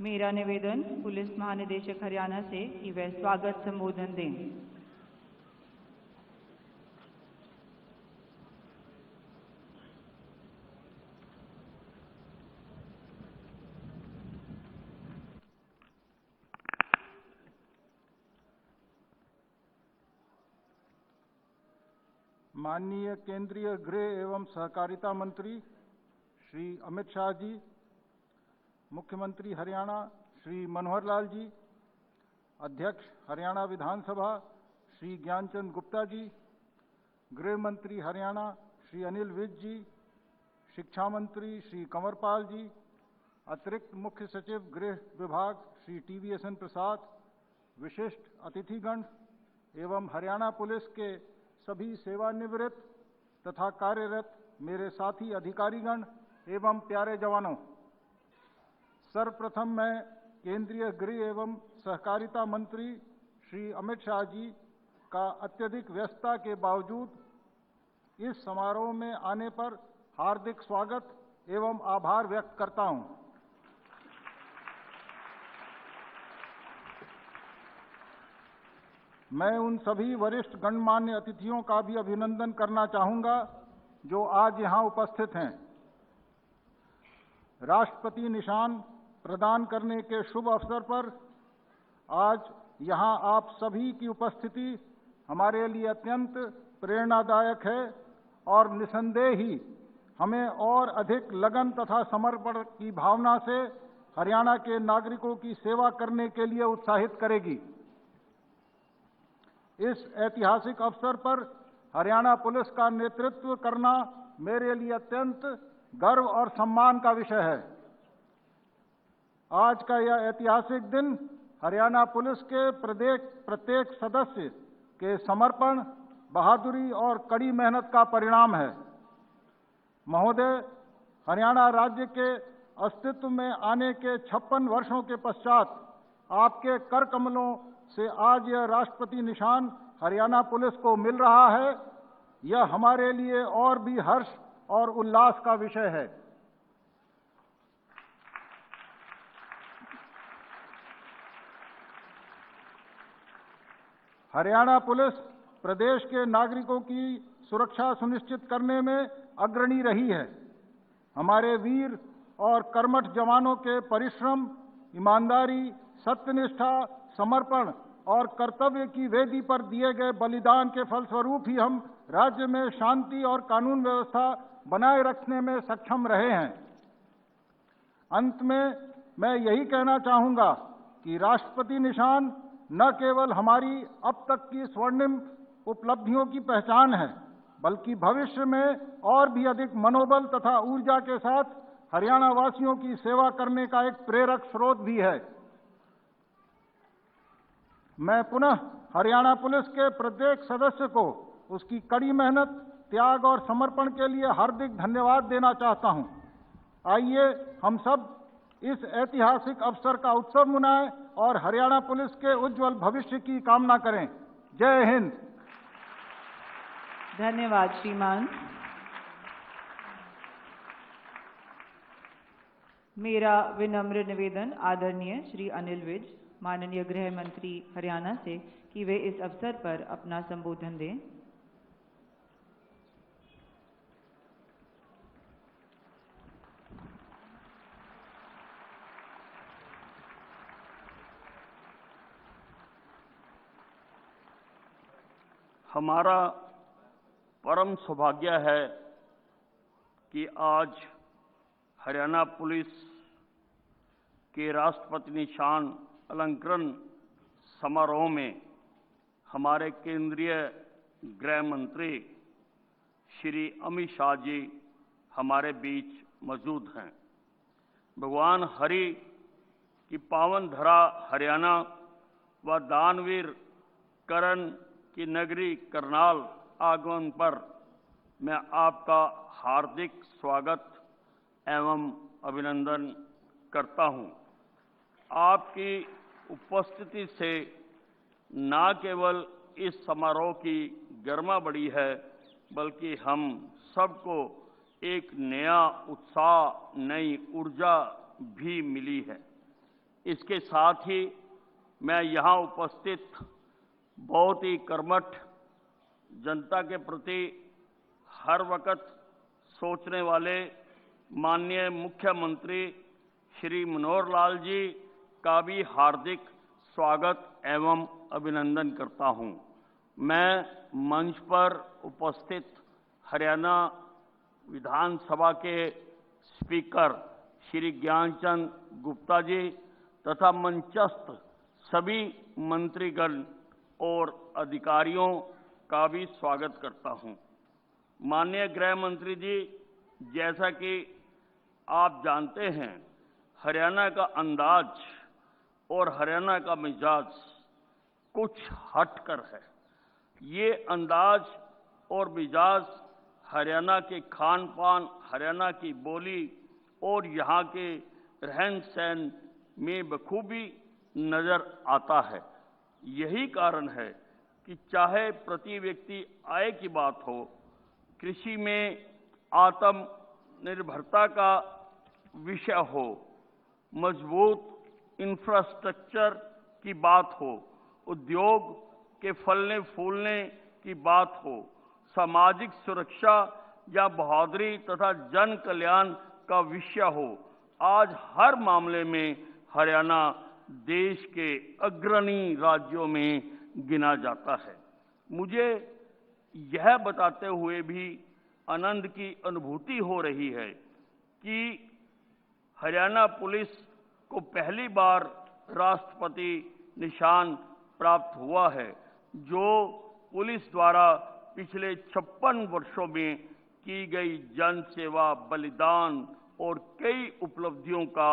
मेरा निवेदन पुलिस महानिदेशक हरियाणा से कि वह स्वागत संबोधन दें। माननीय केंद्रीय गृह एवं सहकारिता मंत्री श्री अमित शाह जी, मुख्यमंत्री हरियाणा श्री मनोहर लाल जी, अध्यक्ष हरियाणा विधानसभा श्री ज्ञानचंद गुप्ता जी, गृह मंत्री हरियाणा श्री अनिल विज जी, शिक्षा मंत्री श्री कंवरपाल जी, अतिरिक्त मुख्य सचिव गृह विभाग श्री TVSN प्रसाद, विशिष्ट अतिथिगण एवं हरियाणा पुलिस के सभी सेवानिवृत्त तथा कार्यरत मेरे साथी अधिकारीगण एवं प्यारे जवानों, सर्वप्रथम मैं केंद्रीय गृह एवं सहकारिता मंत्री श्री अमित शाह जी का अत्यधिक व्यस्तता के बावजूद इस समारोह में आने पर हार्दिक स्वागत एवं आभार व्यक्त करता हूं। मैं उन सभी वरिष्ठ गणमान्य अतिथियों का भी अभिनंदन करना चाहूंगा जो आज यहां उपस्थित हैं। राष्ट्रपति निशान प्रदान करने के शुभ अवसर पर आज यहां आप सभी की उपस्थिति हमारे लिए अत्यंत प्रेरणादायक है और निसंदेह ही हमें और अधिक लगन तथा समर्पण की भावना से हरियाणा के नागरिकों की सेवा करने के लिए उत्साहित करेगी। इस ऐतिहासिक अवसर पर हरियाणा पुलिस का नेतृत्व करना मेरे लिए अत्यंत गर्व और सम्मान का विषय है। आज का यह ऐतिहासिक दिन हरियाणा पुलिस के प्रत्येक सदस्य के समर्पण, बहादुरी और कड़ी मेहनत का परिणाम है। महोदय, हरियाणा राज्य के अस्तित्व में आने के 56 वर्षों के पश्चात आपके कर कमलों से आज यह राष्ट्रपति निशान हरियाणा पुलिस को मिल रहा है। यह हमारे लिए और भी हर्ष और उल्लास का विषय है। हरियाणा पुलिस प्रदेश के नागरिकों की सुरक्षा सुनिश्चित करने में अग्रणी रही है। हमारे वीर और कर्मठ जवानों के परिश्रम, ईमानदारी, सत्यनिष्ठा, समर्पण और कर्तव्य की वेदी पर दिए गए बलिदान के फलस्वरूप ही हम राज्य में शांति और कानून व्यवस्था बनाए रखने में सक्षम रहे हैं। अंत में मैं यही कहना चाहूंगा कि राष्ट्रपति निशान न केवल हमारी अब तक की स्वर्णिम उपलब्धियों की पहचान है, बल्कि भविष्य में और भी अधिक मनोबल तथा ऊर्जा के साथ हरियाणा वासियों की सेवा करने का एक प्रेरक स्रोत भी है। मैं पुनः हरियाणा पुलिस के प्रत्येक सदस्य को उसकी कड़ी मेहनत, त्याग और समर्पण के लिए हार्दिक धन्यवाद देना चाहता हूं। आइए हम सब इस ऐतिहासिक अवसर का उत्सव मनाएं और हरियाणा पुलिस के उज्जवल भविष्य की कामना करें। जय हिंद। धन्यवाद श्रीमान। मेरा विनम्र निवेदन आदरणीय श्री अनिल विज, माननीय गृह मंत्री हरियाणा से, कि वे इस अवसर पर अपना संबोधन दें। हमारा परम सौभाग्य है कि आज हरियाणा पुलिस के राष्ट्रपति निशान अलंकरण समारोह में हमारे केंद्रीय गृह मंत्री श्री अमित शाह जी हमारे बीच मौजूद हैं। भगवान हरि की पावन धरा हरियाणा व दानवीर करण की नगरी करनाल आगमन पर मैं आपका हार्दिक स्वागत एवं अभिनंदन करता हूं। आपकी उपस्थिति से न केवल इस समारोह की गरिमा बढ़ी है, बल्कि हम सबको एक नया उत्साह, नई ऊर्जा भी मिली है। इसके साथ ही मैं यहाँ उपस्थित बहुत ही कर्मठ जनता के प्रति हर वक्त सोचने वाले माननीय मुख्यमंत्री श्री मनोहर लाल जी का भी हार्दिक स्वागत एवं अभिनंदन करता हूं। मैं मंच पर उपस्थित हरियाणा विधानसभा के स्पीकर श्री ज्ञानचंद गुप्ता जी तथा मंचस्थ सभी मंत्रीगण और अधिकारियों का भी स्वागत करता हूं। माननीय गृह मंत्री जी, जैसा कि आप जानते हैं, हरियाणा का अंदाज और हरियाणा का मिजाज कुछ हटकर है। ये अंदाज और मिजाज हरियाणा के खान पान, हरियाणा की बोली और यहाँ के रहन सहन में बखूबी नजर आता है। यही कारण है कि चाहे प्रति व्यक्ति आय की बात हो, कृषि में आत्मनिर्भरता का विषय हो, मजबूत इंफ्रास्ट्रक्चर की बात हो, उद्योग के फलने फूलने की बात हो, सामाजिक सुरक्षा या बहादुरी तथा जन कल्याण का विषय हो, आज हर मामले में हरियाणा देश के अग्रणी राज्यों में गिना जाता है। मुझे यह बताते हुए भी आनंद की अनुभूति हो रही है कि हरियाणा पुलिस को पहली बार राष्ट्रपति निशान प्राप्त हुआ है, जो पुलिस द्वारा पिछले 56 वर्षों में की गई जन सेवा, बलिदान और कई उपलब्धियों का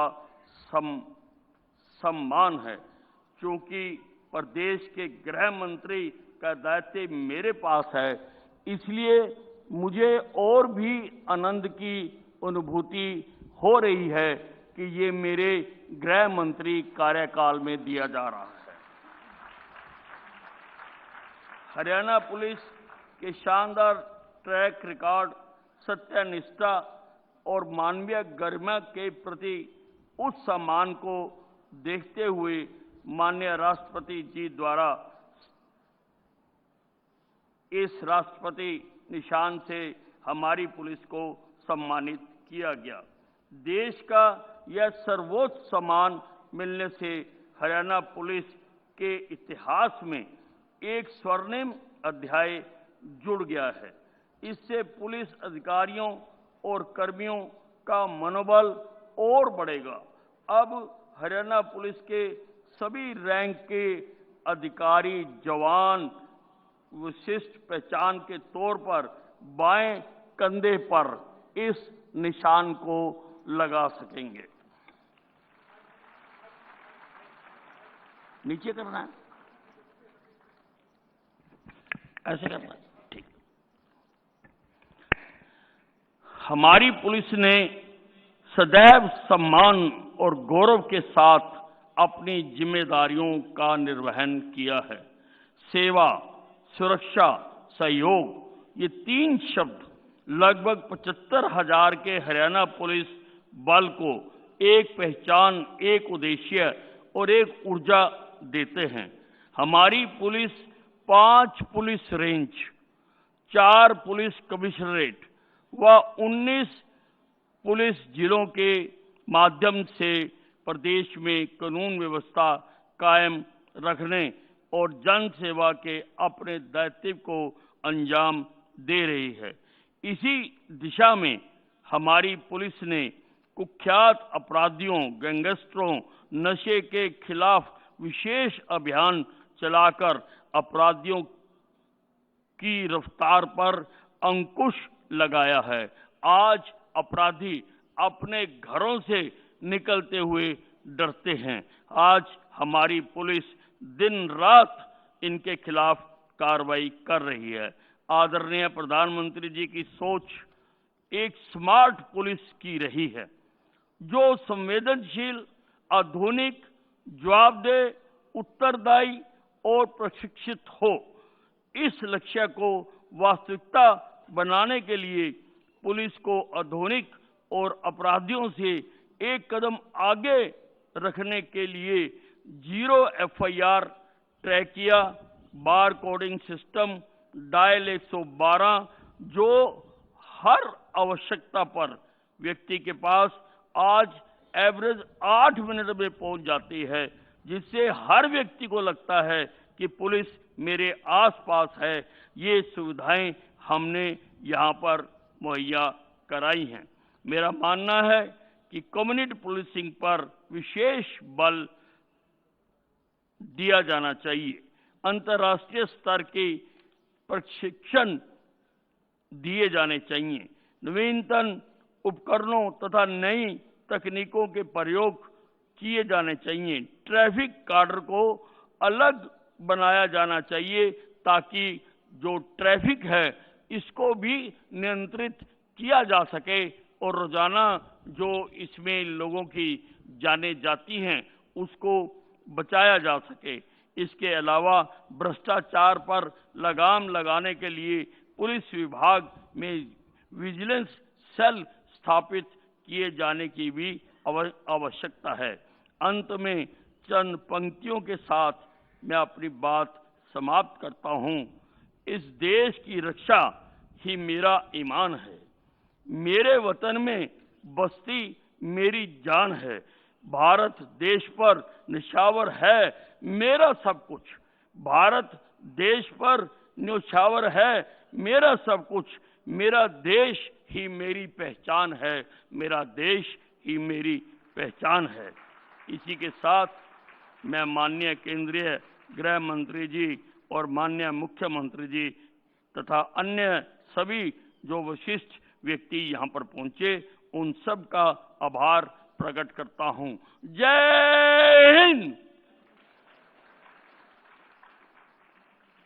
सम्मान है। क्योंकि प्रदेश के गृह मंत्री का दायित्व मेरे पास है, इसलिए मुझे और भी आनंद की अनुभूति हो रही है कि ये मेरे गृह मंत्री कार्यकाल में दिया जा रहा है। हरियाणा पुलिस के शानदार ट्रैक रिकॉर्ड, सत्यनिष्ठा और मानवीय गरिमा के प्रति उस सम्मान को देखते हुए माननीय राष्ट्रपति जी द्वारा इस राष्ट्रपति निशान से हमारी पुलिस को सम्मानित किया गया। देश का यह सर्वोच्च सम्मान मिलने से हरियाणा पुलिस के इतिहास में एक स्वर्णिम अध्याय जुड़ गया है। इससे पुलिस अधिकारियों और कर्मियों का मनोबल और बढ़ेगा। अब हरियाणा पुलिस के सभी रैंक के अधिकारी, जवान विशिष्ट पहचान के तौर पर बाएं कंधे पर इस निशान को लगा सकेंगे। नीचे करना है, ऐसे करना है, ठीक। हमारी पुलिस ने सदैव सम्मान और गौरव के साथ अपनी जिम्मेदारियों का निर्वहन किया है। सेवा, सुरक्षा, सहयोग, ये तीन शब्द लगभग 75,000 के हरियाणा पुलिस बल को एक पहचान, एक उद्देश्य और एक ऊर्जा देते हैं। हमारी police 5 police range, 4 police commissionerate व 19 पुलिस जिलों के माध्यम से प्रदेश में कानून व्यवस्था कायम रखने और जन सेवा के अपने दायित्व को अंजाम दे रही है। इसी दिशा में हमारी पुलिस ने कुख्यात अपराधियों, गैंगस्टरों, नशे के खिलाफ विशेष अभियान चलाकर अपराधियों की रफ्तार पर अंकुश लगाया है। आज अपराधी अपने घरों से निकलते हुए डरते हैं। आज हमारी पुलिस दिन रात इनके खिलाफ कार्रवाई कर रही है। आदरणीय प्रधानमंत्री जी की सोच एक स्मार्ट पुलिस की रही है, जो संवेदनशील, आधुनिक, जवाबदेह, उत्तरदायी और प्रशिक्षित हो। इस लक्ष्य को वास्तविकता बनाने के लिए पुलिस को आधुनिक और अपराधियों से एक कदम आगे रखने के लिए 0 FIR ट्रैक किया, बार कोडिंग सिस्टम, डायल 112 जो हर आवश्यकता पर व्यक्ति के पास आज एवरेज 8 मिनट में पहुंच जाती है, जिससे हर व्यक्ति को लगता है कि पुलिस मेरे आसपास है। ये सुविधाएं हमने यहाँ पर मुहैया कराई हैं। मेरा मानना है कि कम्युनिटी पुलिसिंग पर विशेष बल दिया जाना चाहिए। अंतर्राष्ट्रीय स्तर के प्रशिक्षण दिए जाने चाहिए। नवीनतम उपकरणों तथा नई तकनीकों के प्रयोग किए जाने चाहिए। ट्रैफिक कार्डर को अलग बनाया जाना चाहिए ताकि जो ट्रैफिक है इसको भी नियंत्रित किया जा सके और रोजाना जो इसमें लोगों की जानें जाती हैं उसको बचाया जा सके। इसके अलावा भ्रष्टाचार पर लगाम लगाने के लिए पुलिस विभाग में विजिलेंस सेल स्थापित किए जाने की भी आवश्यकता है। अंत में चंद पंक्तियों के साथ मैं अपनी बात समाप्त करता हूं। इस देश की रक्षा ही मेरा ईमान है। मेरे वतन में बस्ती मेरी जान है। भारत देश पर निछावर है मेरा सब कुछ। भारत देश पर न्योछावर है मेरा सब कुछ। मेरा देश ही मेरी पहचान है। मेरा देश ही मेरी पहचान है। इसी के साथ मैं माननीय केंद्रीय गृह मंत्री जी और माननीय मुख्यमंत्री जी तथा अन्य सभी जो विशिष्ट व्यक्ति यहाँ पर पहुंचे उन सब का आभार प्रकट करता हूं। जय हिंद।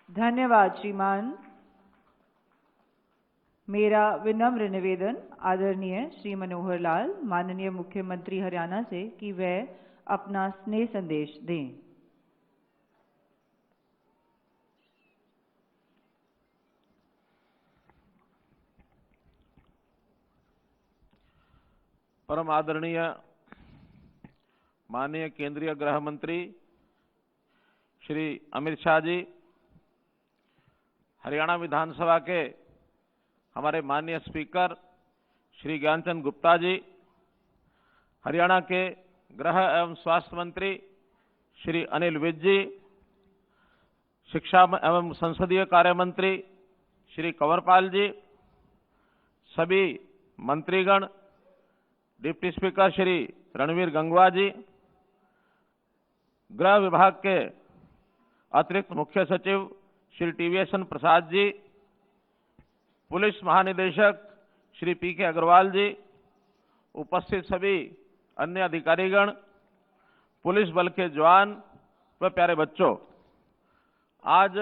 धन्यवाद श्रीमान। मेरा विनम्र निवेदन आदरणीय श्री मनोहर लाल माननीय मुख्यमंत्री हरियाणा से कि वह अपना स्नेह संदेश दें। परम आदरणीय माननीय केंद्रीय गृह मंत्री श्री अमित शाह जी, हरियाणा विधानसभा के हमारे माननीय स्पीकर श्री ज्ञानचंद गुप्ता जी, हरियाणा के गृह एवं स्वास्थ्य मंत्री श्री अनिल विज जी, शिक्षा एवं संसदीय कार्य मंत्री श्री कंवरपाल जी, सभी मंत्रीगण, डिप्टी स्पीकर श्री रणवीर गंगवा जी, गृह विभाग के अतिरिक्त मुख्य सचिव श्री TVSN प्रसाद जी, पुलिस महानिदेशक श्री PK अग्रवाल जी, उपस्थित सभी अन्य अधिकारीगण, पुलिस बल के जवान व प्यारे बच्चों, आज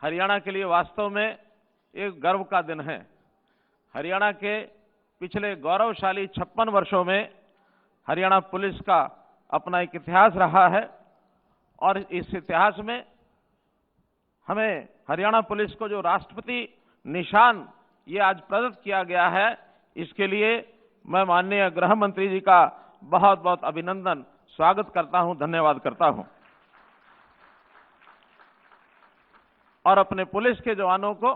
हरियाणा के लिए वास्तव में एक गर्व का दिन है। हरियाणा के पिछले गौरवशाली 56 वर्षों में हरियाणा पुलिस का अपना एक इतिहास रहा है और इस इतिहास में हमें हरियाणा पुलिस को जो राष्ट्रपति निशान ये आज प्रदत्त किया गया है, इसके लिए मैं माननीय गृह मंत्री जी का बहुत बहुत अभिनंदन स्वागत करता हूं, धन्यवाद करता हूं। और अपने पुलिस के जवानों को,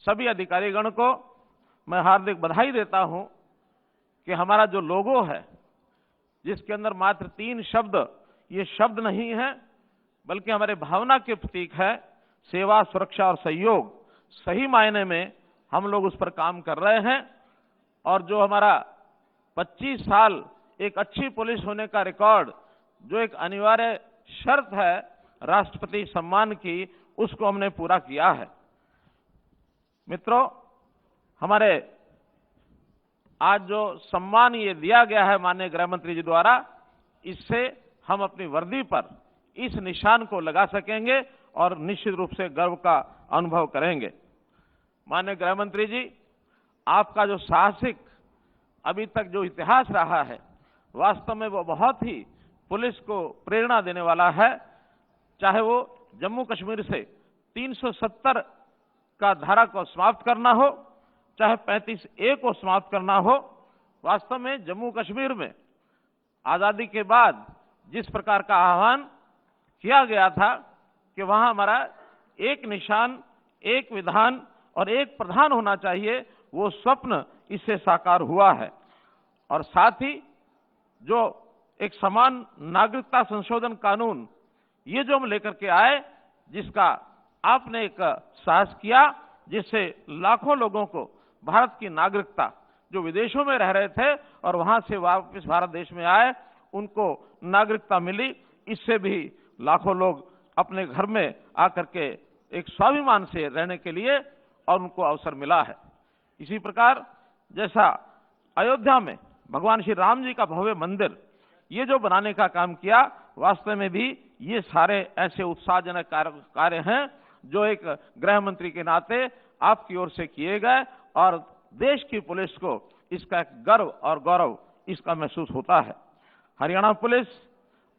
सभी अधिकारीगण को मैं हार्दिक बधाई देता हूं कि हमारा जो लोगो है, जिसके अंदर मात्र 3 शब्द, ये शब्द नहीं है बल्कि हमारे भावना के प्रतीक है, सेवा, सुरक्षा और सहयोग। सही मायने में हम लोग उस पर काम कर रहे हैं और जो हमारा 25 साल एक अच्छी पुलिस होने का रिकॉर्ड, जो एक अनिवार्य शर्त है राष्ट्रपति सम्मान की, उसको हमने पूरा किया है। मित्रों, हमारे आज जो सम्मान ये दिया गया है माननीय गृह मंत्री जी द्वारा, इससे हम अपनी वर्दी पर इस निशान को लगा सकेंगे और निश्चित रूप से गर्व का अनुभव करेंगे। माननीय गृह मंत्री जी, आपका जो साहसिक अभी तक जो इतिहास रहा है, वास्तव में वो बहुत ही पुलिस को प्रेरणा देने वाला है। चाहे वो जम्मू कश्मीर से 370 का धारा को समाप्त करना हो, चाहे 35A को समाप्त करना हो, वास्तव में जम्मू कश्मीर में आजादी के बाद जिस प्रकार का आह्वान किया गया था कि वहां हमारा एक निशान, एक विधान और एक प्रधान होना चाहिए, वो स्वप्न इससे साकार हुआ है। और साथ ही जो एक समान नागरिकता संशोधन कानून, ये जो हम लेकर के आए, जिसका आपने एक साहस किया, जिससे लाखों लोगों को भारत की नागरिकता, जो विदेशों में रह रहे थे और वहां से वापस भारत देश में आए, उनको नागरिकता मिली। इससे भी लाखों लोग अपने घर में आकर के एक स्वाभिमान से रहने के लिए और उनको अवसर मिला है। इसी प्रकार जैसा अयोध्या में भगवान श्री राम जी का भव्य मंदिर, ये जो बनाने का काम किया, वास्तव में भी ये सारे ऐसे उत्साहजनक कार्य हैं जो एक गृह मंत्री के नाते आपकी ओर से किए गए, और देश की पुलिस को इसका एक गर्व और गौरव इसका महसूस होता है। हरियाणा पुलिस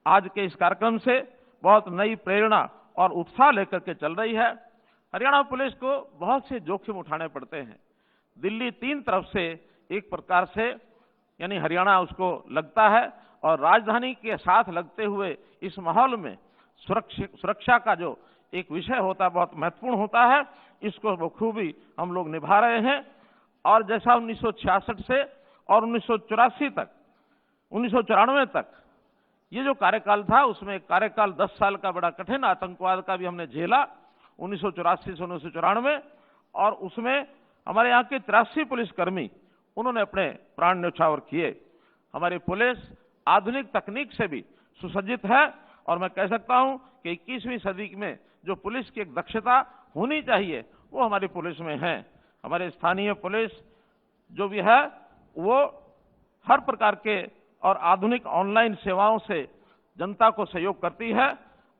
आज के इस कार्यक्रम से बहुत नई प्रेरणा और उत्साह लेकर के चल रही है। हरियाणा पुलिस को बहुत से जोखिम उठाने पड़ते हैं। दिल्ली तीन तरफ से एक प्रकार से यानी हरियाणा उसको लगता है, और राजधानी के साथ लगते हुए इस माहौल में सुरक्षा का जो एक विषय होता है, बहुत महत्वपूर्ण होता है। इसको बखूबी हम लोग निभा रहे हैं। और जैसा 1966 से और 1984 तक, 1994 तक ये जो कार्यकाल था, उसमें कार्यकाल 10 साल का बड़ा कठिन आतंकवाद का भी हमने झेला, 1984 से 1994, और उसमें हमारे यहाँ के 83 पुलिसकर्मी उन्होंने अपने प्राण न्यौछावर किए। हमारी पुलिस आधुनिक तकनीक से भी सुसज्जित है, और मैं कह सकता हूं कि 21वीं सदी में जो पुलिस की एक दक्षता होनी चाहिए, वो हमारी पुलिस में है। हमारे स्थानीय पुलिस जो भी है, वो हर प्रकार के और आधुनिक ऑनलाइन सेवाओं से जनता को सहयोग करती है।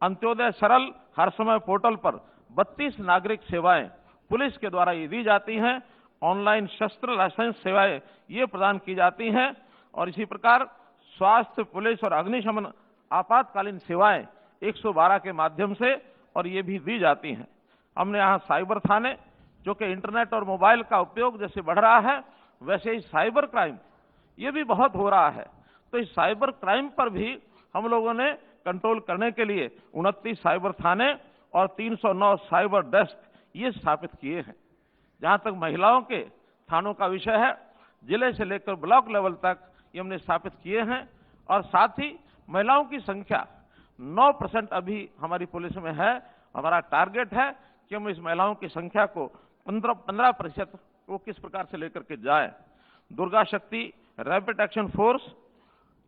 अंत्योदय सरल हर समय पोर्टल पर 32 नागरिक सेवाएं पुलिस के द्वारा ये दी जाती हैं। ऑनलाइन शस्त्र लाइसेंस सेवाएं ये प्रदान की जाती हैं, और इसी प्रकार स्वास्थ्य, पुलिस और अग्निशमन आपातकालीन सेवाएं 112 के माध्यम से और ये भी दी जाती हैं। हमने यहाँ साइबर थाने, जो कि इंटरनेट और मोबाइल का उपयोग जैसे बढ़ रहा है, वैसे ही साइबर क्राइम ये भी बहुत हो रहा है। तो इस साइबर क्राइम पर भी हम लोगों ने कंट्रोल करने के लिए 29 साइबर थाने और 309 साइबर डेस्क ये स्थापित किए हैं। जहां तक महिलाओं के थानों का विषय है, जिले से लेकर ब्लॉक लेवल तक ये हमने स्थापित किए हैं। और साथ ही महिलाओं की संख्या 9% अभी हमारी पुलिस में है। हमारा टारगेट है कि हम इस महिलाओं की संख्या को 15% को किस प्रकार से लेकर के जाए। दुर्गा शक्ति रैपिड एक्शन फोर्स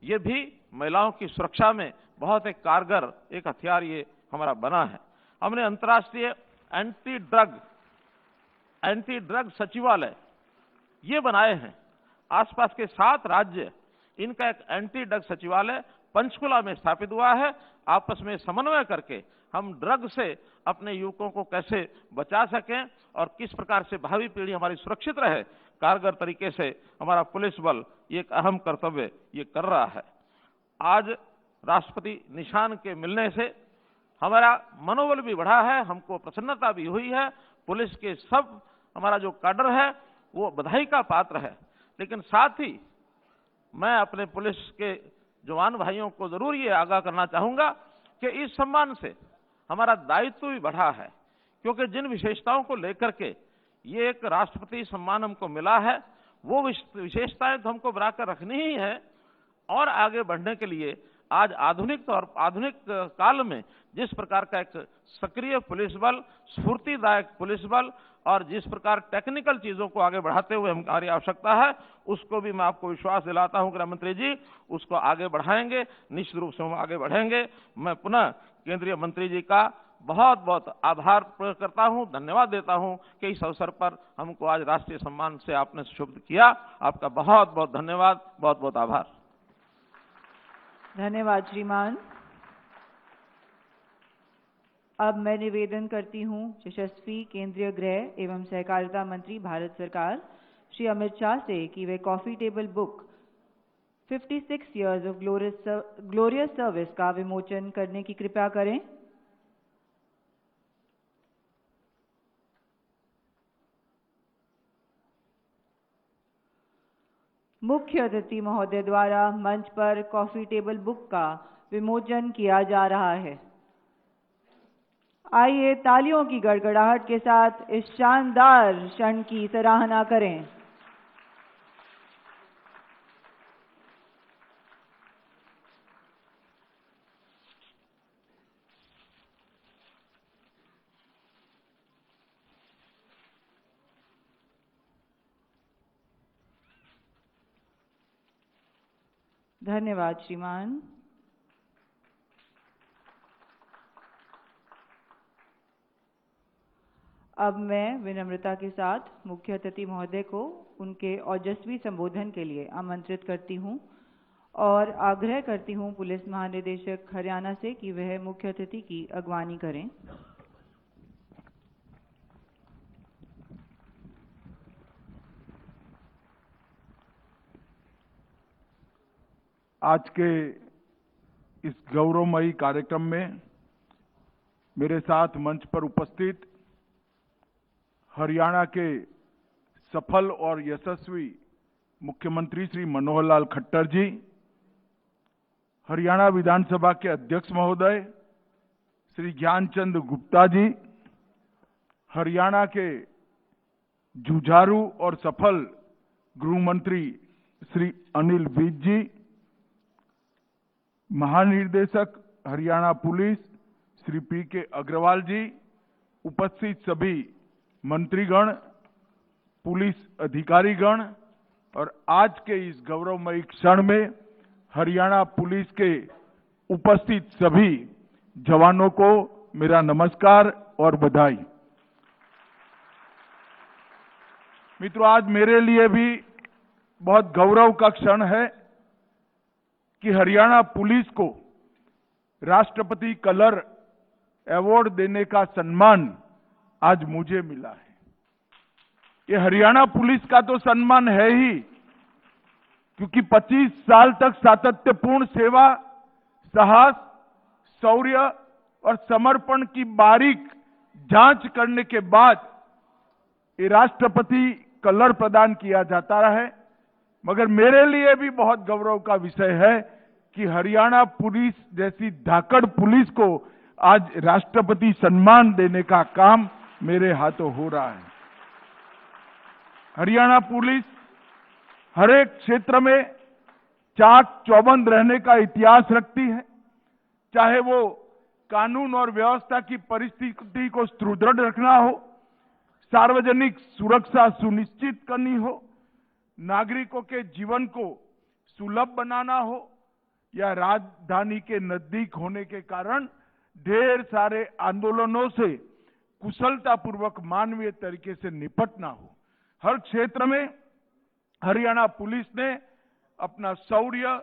ये भी महिलाओं की सुरक्षा में बहुत एक कारगर एक हथियार ये हमारा बना है। हमने अंतर्राष्ट्रीय एंटी ड्रग सचिवालय ये बनाए हैं। आसपास के 7 राज्य इनका एक एंटी ड्रग सचिवालय पंचकुला में स्थापित हुआ है। आपस में समन्वय करके हम ड्रग से अपने युवकों को कैसे बचा सकें और किस प्रकार से भावी पीढ़ी हमारी सुरक्षित रहे, कारगर तरीके से हमारा पुलिस बल एक अहम कर्तव्य ये कर रहा है। आज राष्ट्रपति निशान के मिलने से हमारा मनोबल भी बढ़ा है, हमको प्रसन्नता भी हुई है। पुलिस के सब हमारा जो काडर है वो बधाई का पात्र है। लेकिन साथ ही मैं अपने पुलिस के जवान भाइयों को जरूर ये आगाह करना चाहूंगा कि इस सम्मान से हमारा दायित्व भी बढ़ा है, क्योंकि जिन विशेषताओं को लेकर के ये एक राष्ट्रपति सम्मान हमको मिला है, वो विशेषताएं तो हमको बनाकर रखनी ही है। और आगे बढ़ने के लिए आज आधुनिक काल में जिस प्रकार का एक सक्रिय पुलिस बल, स्फूर्तिदायक पुलिस बल और जिस प्रकार टेक्निकल चीजों को आगे बढ़ाते हुए हमारी आवश्यकता है, उसको भी मैं आपको विश्वास दिलाता हूं गृह मंत्री जी, उसको आगे बढ़ाएंगे, निश्चित रूप से हम आगे बढ़ेंगे। मैं पुनः केंद्रीय मंत्री जी का बहुत बहुत आभार प्रकट करता हूं, धन्यवाद देता हूं कि इस अवसर पर हमको आज राष्ट्रीय सम्मान से आपने सुशोभित किया। आपका बहुत बहुत धन्यवाद, बहुत बहुत आभार। धन्यवाद श्रीमान। अब मैं निवेदन करती हूं यशस्वी केंद्रीय गृह एवं सहकारिता मंत्री भारत सरकार श्री अमित शाह से कि वे coffee table book 56 years of glorious service का विमोचन करने की कृपा करें। मुख्य अतिथि महोदय द्वारा मंच पर कॉफी टेबल बुक का विमोचन किया जा रहा है। आइए तालियों की गड़गड़ाहट के साथ इस शानदार क्षण की सराहना करें। धन्यवाद श्रीमान। अब मैं विनम्रता के साथ मुख्य अतिथि महोदय को उनके ओजस्वी संबोधन के लिए आमंत्रित करती हूं और आग्रह करती हूं पुलिस महानिदेशक हरियाणा से कि वह मुख्य अतिथि की अगवानी करें। आज के इस गौरवमयी कार्यक्रम में मेरे साथ मंच पर उपस्थित हरियाणा के सफल और यशस्वी मुख्यमंत्री श्री मनोहर लाल खट्टर जी, हरियाणा विधानसभा के अध्यक्ष महोदय श्री ज्ञानचंद गुप्ता जी, हरियाणा के जुझारू और सफल गृह मंत्री श्री अनिल विज जी, महानिदेशक हरियाणा पुलिस श्री पी.के. अग्रवाल जी, उपस्थित सभी मंत्रीगण, पुलिस अधिकारीगण और आज के इस गौरवमयी क्षण में हरियाणा पुलिस के उपस्थित सभी जवानों को मेरा नमस्कार और बधाई। मित्रों, आज मेरे लिए भी बहुत गौरव का क्षण है कि हरियाणा पुलिस को राष्ट्रपति कलर अवार्ड देने का सम्मान आज मुझे मिला है। ये हरियाणा पुलिस का तो सम्मान है ही, क्योंकि 25 साल तक सातत्यपूर्ण सेवा, साहस, शौर्य और समर्पण की बारीक जांच करने के बाद ये राष्ट्रपति कलर प्रदान किया जाता है। मगर मेरे लिए भी बहुत गौरव का विषय है कि हरियाणा पुलिस जैसी धाकड़ पुलिस को आज राष्ट्रपति सम्मान देने का काम मेरे हाथों हो रहा है। हरियाणा पुलिस हर एक क्षेत्र में चाक चौबंद रहने का इतिहास रखती है, चाहे वो कानून और व्यवस्था की परिस्थिति को सुदृढ़ रखना हो, सार्वजनिक सुरक्षा सुनिश्चित करनी हो, नागरिकों के जीवन को सुलभ बनाना हो या राजधानी के नजदीक होने के कारण ढेर सारे आंदोलनों से कुशलतापूर्वक मानवीय तरीके से निपटना हो। हर क्षेत्र में हरियाणा पुलिस ने अपना शौर्य,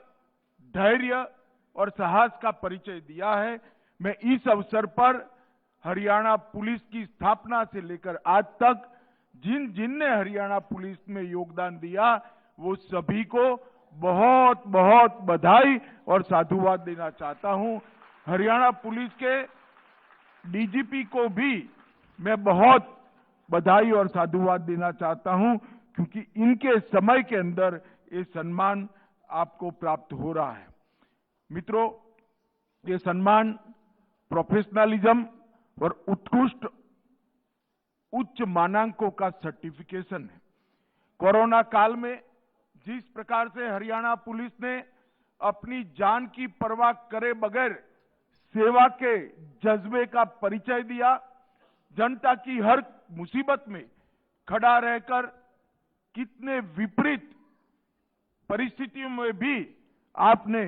धैर्य और साहस का परिचय दिया है। मैं इस अवसर पर हरियाणा पुलिस की स्थापना से लेकर आज तक जिनने हरियाणा पुलिस में योगदान दिया वो सभी को बहुत बहुत बधाई और साधुवाद देना चाहता हूं। हरियाणा पुलिस के डीजीपी को भी मैं बहुत बधाई और साधुवाद देना चाहता हूं, क्योंकि इनके समय के अंदर ये सम्मान आपको प्राप्त हो रहा है। मित्रों, ये सम्मान प्रोफेशनलिज्म और उत्कृष्ट उच्च मानांकों का सर्टिफिकेशन है। कोरोना काल में जिस प्रकार से हरियाणा पुलिस ने अपनी जान की परवाह करे बगैर सेवा के जज्बे का परिचय दिया, जनता की हर मुसीबत में खड़ा रहकर कितने विपरीत परिस्थितियों में भी आपने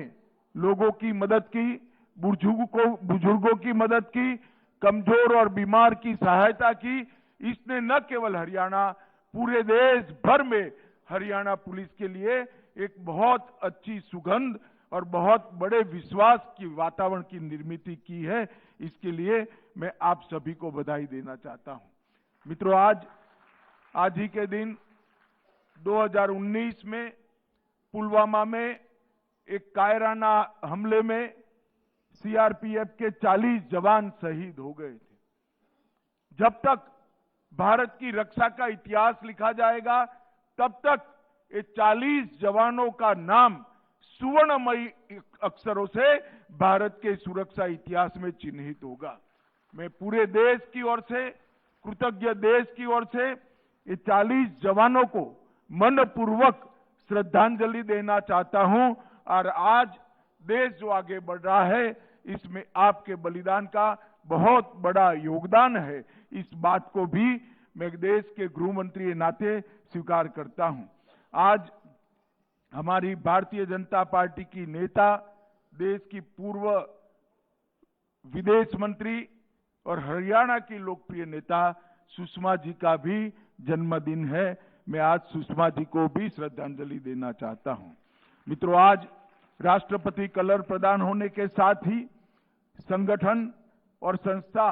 लोगों की मदद की, बुजुर्गों की मदद की, कमजोर और बीमार की सहायता की। इसने न केवल हरियाणा, पूरे देश भर में हरियाणा पुलिस के लिए एक बहुत अच्छी सुगंध और बहुत बड़े विश्वास की वातावरण की निर्मित की है। इसके लिए मैं आप सभी को बधाई देना चाहता हूं। मित्रों, आज ही के दिन 2019 में पुलवामा में एक कायराना हमले में सीआरपीएफ के 40 जवान शहीद हो गए थे। जब तक भारत की रक्षा का इतिहास लिखा जाएगा, तब तक ये 40 जवानों का नाम सुवर्णमयी अक्षरों से भारत के सुरक्षा इतिहास में चिन्हित होगा। मैं पूरे देश की ओर से, कृतज्ञ देश की ओर से ये 40 जवानों को मनपूर्वक श्रद्धांजलि देना चाहता हूं। और आज देश जो आगे बढ़ रहा है, इसमें आपके बलिदान का बहुत बड़ा योगदान है। इस बात को भी मैं देश के गृह मंत्री के नाते स्वीकार करता हूं। आज हमारी भारतीय जनता पार्टी की नेता, देश की पूर्व विदेश मंत्री और हरियाणा की लोकप्रिय नेता सुषमा जी का भी जन्मदिन है। मैं आज सुषमा जी को भी श्रद्धांजलि देना चाहता हूं। मित्रों, आज राष्ट्रपति कलर प्रदान होने के साथ ही संगठन और संस्था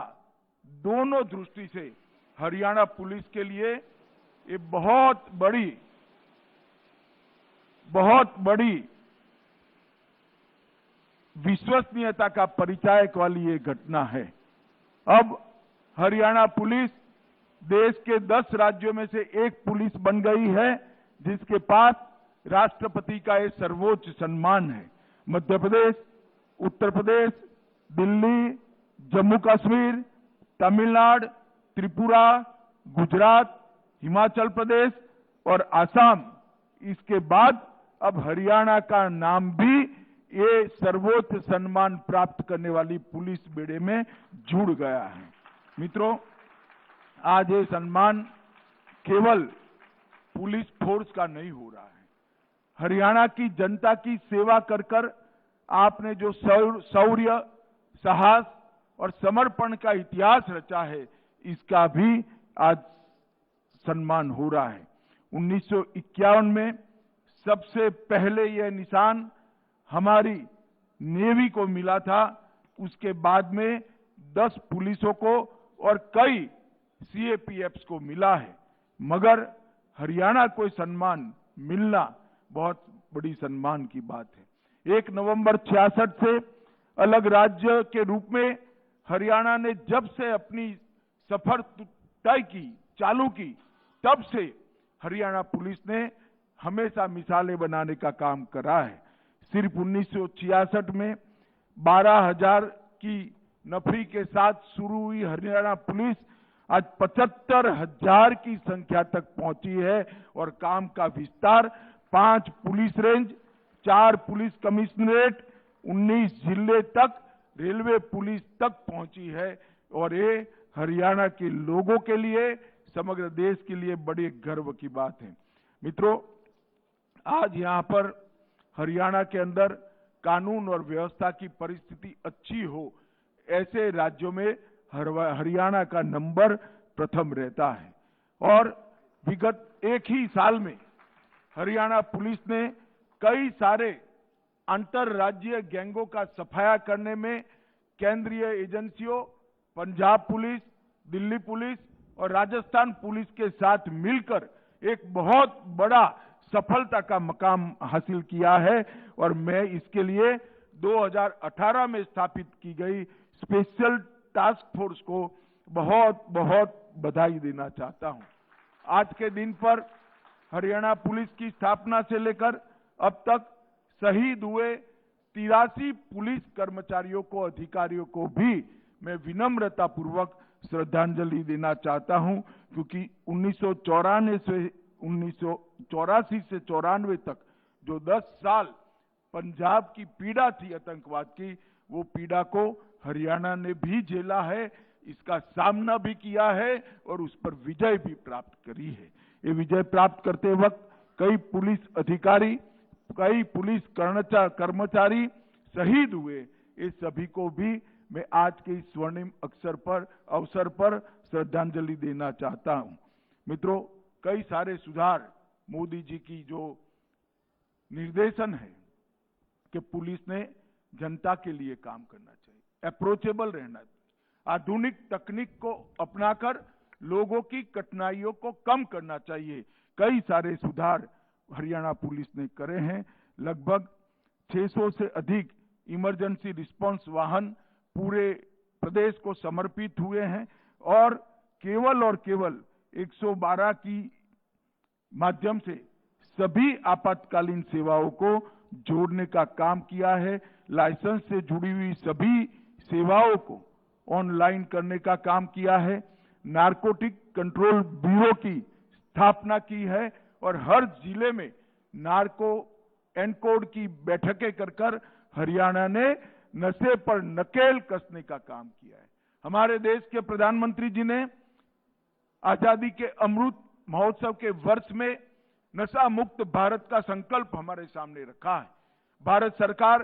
दोनों दृष्टि से हरियाणा पुलिस के लिए ये बहुत बड़ी विश्वसनीयता का परिचायक वाली ये घटना है। अब हरियाणा पुलिस देश के 10 राज्यों में से एक पुलिस बन गई है जिसके पास राष्ट्रपति का ये सर्वोच्च सम्मान है। मध्य प्रदेश, उत्तर प्रदेश, दिल्ली, जम्मू कश्मीर, तमिलनाडु, त्रिपुरा, गुजरात, हिमाचल प्रदेश और आसाम, इसके बाद अब हरियाणा का नाम भी ये सर्वोच्च सम्मान प्राप्त करने वाली पुलिस बेड़े में जुड़ गया है। मित्रों, आज ये सम्मान केवल पुलिस फोर्स का नहीं हो रहा है। हरियाणा की जनता की सेवा कर कर आपने जो शौर्य, साहस और समर्पण का इतिहास रचा है, इसका भी आज सम्मान हो रहा है। 1951 में सबसे पहले यह निशान हमारी नेवी को मिला था। उसके बाद में 10 पुलिसों को और कई सीएपीएफ्स को मिला है, मगर हरियाणा को सम्मान मिलना बहुत बड़ी सम्मान की बात है। 1 नवंबर 66 से अलग राज्य के रूप में हरियाणा ने जब से अपनी सफर तय की, चालू की, तब से हरियाणा पुलिस ने हमेशा मिसालें बनाने का काम करा है। सिर्फ 1966 में 12,000 की नफरी के साथ शुरू हुई हरियाणा पुलिस आज 75,000 की संख्या तक पहुंची है और काम का विस्तार 5 पुलिस रेंज, 4 पुलिस कमिश्नरेट, 19 जिले तक, रेलवे पुलिस तक पहुंची है। और ये हरियाणा के लोगों के लिए, समग्र देश के लिए बड़े गर्व की बात है। मित्रों, आज यहां पर हरियाणा के अंदर कानून और व्यवस्था की परिस्थिति अच्छी हो, ऐसे राज्यों में हरियाणा का नंबर प्रथम रहता है। और विगत एक ही साल में हरियाणा पुलिस ने कई सारे अंतरराज्यीय गैंगों का सफाया करने में केंद्रीय एजेंसियों, पंजाब पुलिस, दिल्ली पुलिस और राजस्थान पुलिस के साथ मिलकर एक बहुत बड़ा सफलता का मकाम हासिल किया है। और मैं इसके लिए 2018 में स्थापित की गई स्पेशल टास्क फोर्स को बहुत बहुत बधाई देना चाहता हूं। आज के दिन पर हरियाणा पुलिस की स्थापना से लेकर अब तक शहीद हुए 83 पुलिस कर्मचारियों को, अधिकारियों को भी मैं विनम्रता पूर्वक श्रद्धांजलि देना चाहता हूं, क्योंकि 1984 से 94 तक जो 10 साल पंजाब की पीड़ा थी आतंकवाद की, वो पीड़ा को हरियाणा ने भी झेला है, इसका सामना भी किया है और उस पर विजय भी प्राप्त करी है। ये विजय प्राप्त करते वक्त कई पुलिस अधिकारी, कई पुलिस कर्मचारी शहीद हुए। इस सभी को भी मैं आज के इस स्वर्णिम अवसर पर श्रद्धांजलि देना चाहता हूं। मित्रों, कई सारे सुधार मोदी जी की जो निर्देशन है कि पुलिस ने जनता के लिए काम करना चाहिए, अप्रोचेबल रहना चाहिए, आधुनिक तकनीक को अपनाकर लोगों की कठिनाइयों को कम करना चाहिए। कई सारे सुधार हरियाणा पुलिस ने करे हैं। लगभग 600 से अधिक इमरजेंसी रिस्पांस वाहन पूरे प्रदेश को समर्पित हुए हैं और केवल 112 की माध्यम से सभी आपातकालीन सेवाओं को जोड़ने का काम किया है। लाइसेंस से जुड़ी हुई सभी सेवाओं को ऑनलाइन करने का काम किया है। नारकोटिक कंट्रोल ब्यूरो की स्थापना की है और हर जिले में नार्को एनकोड की बैठकें कर हरियाणा ने नशे पर नकेल कसने का काम किया है। हमारे देश के प्रधानमंत्री जी ने आजादी के अमृत महोत्सव के वर्ष में नशा मुक्त भारत का संकल्प हमारे सामने रखा है। भारत सरकार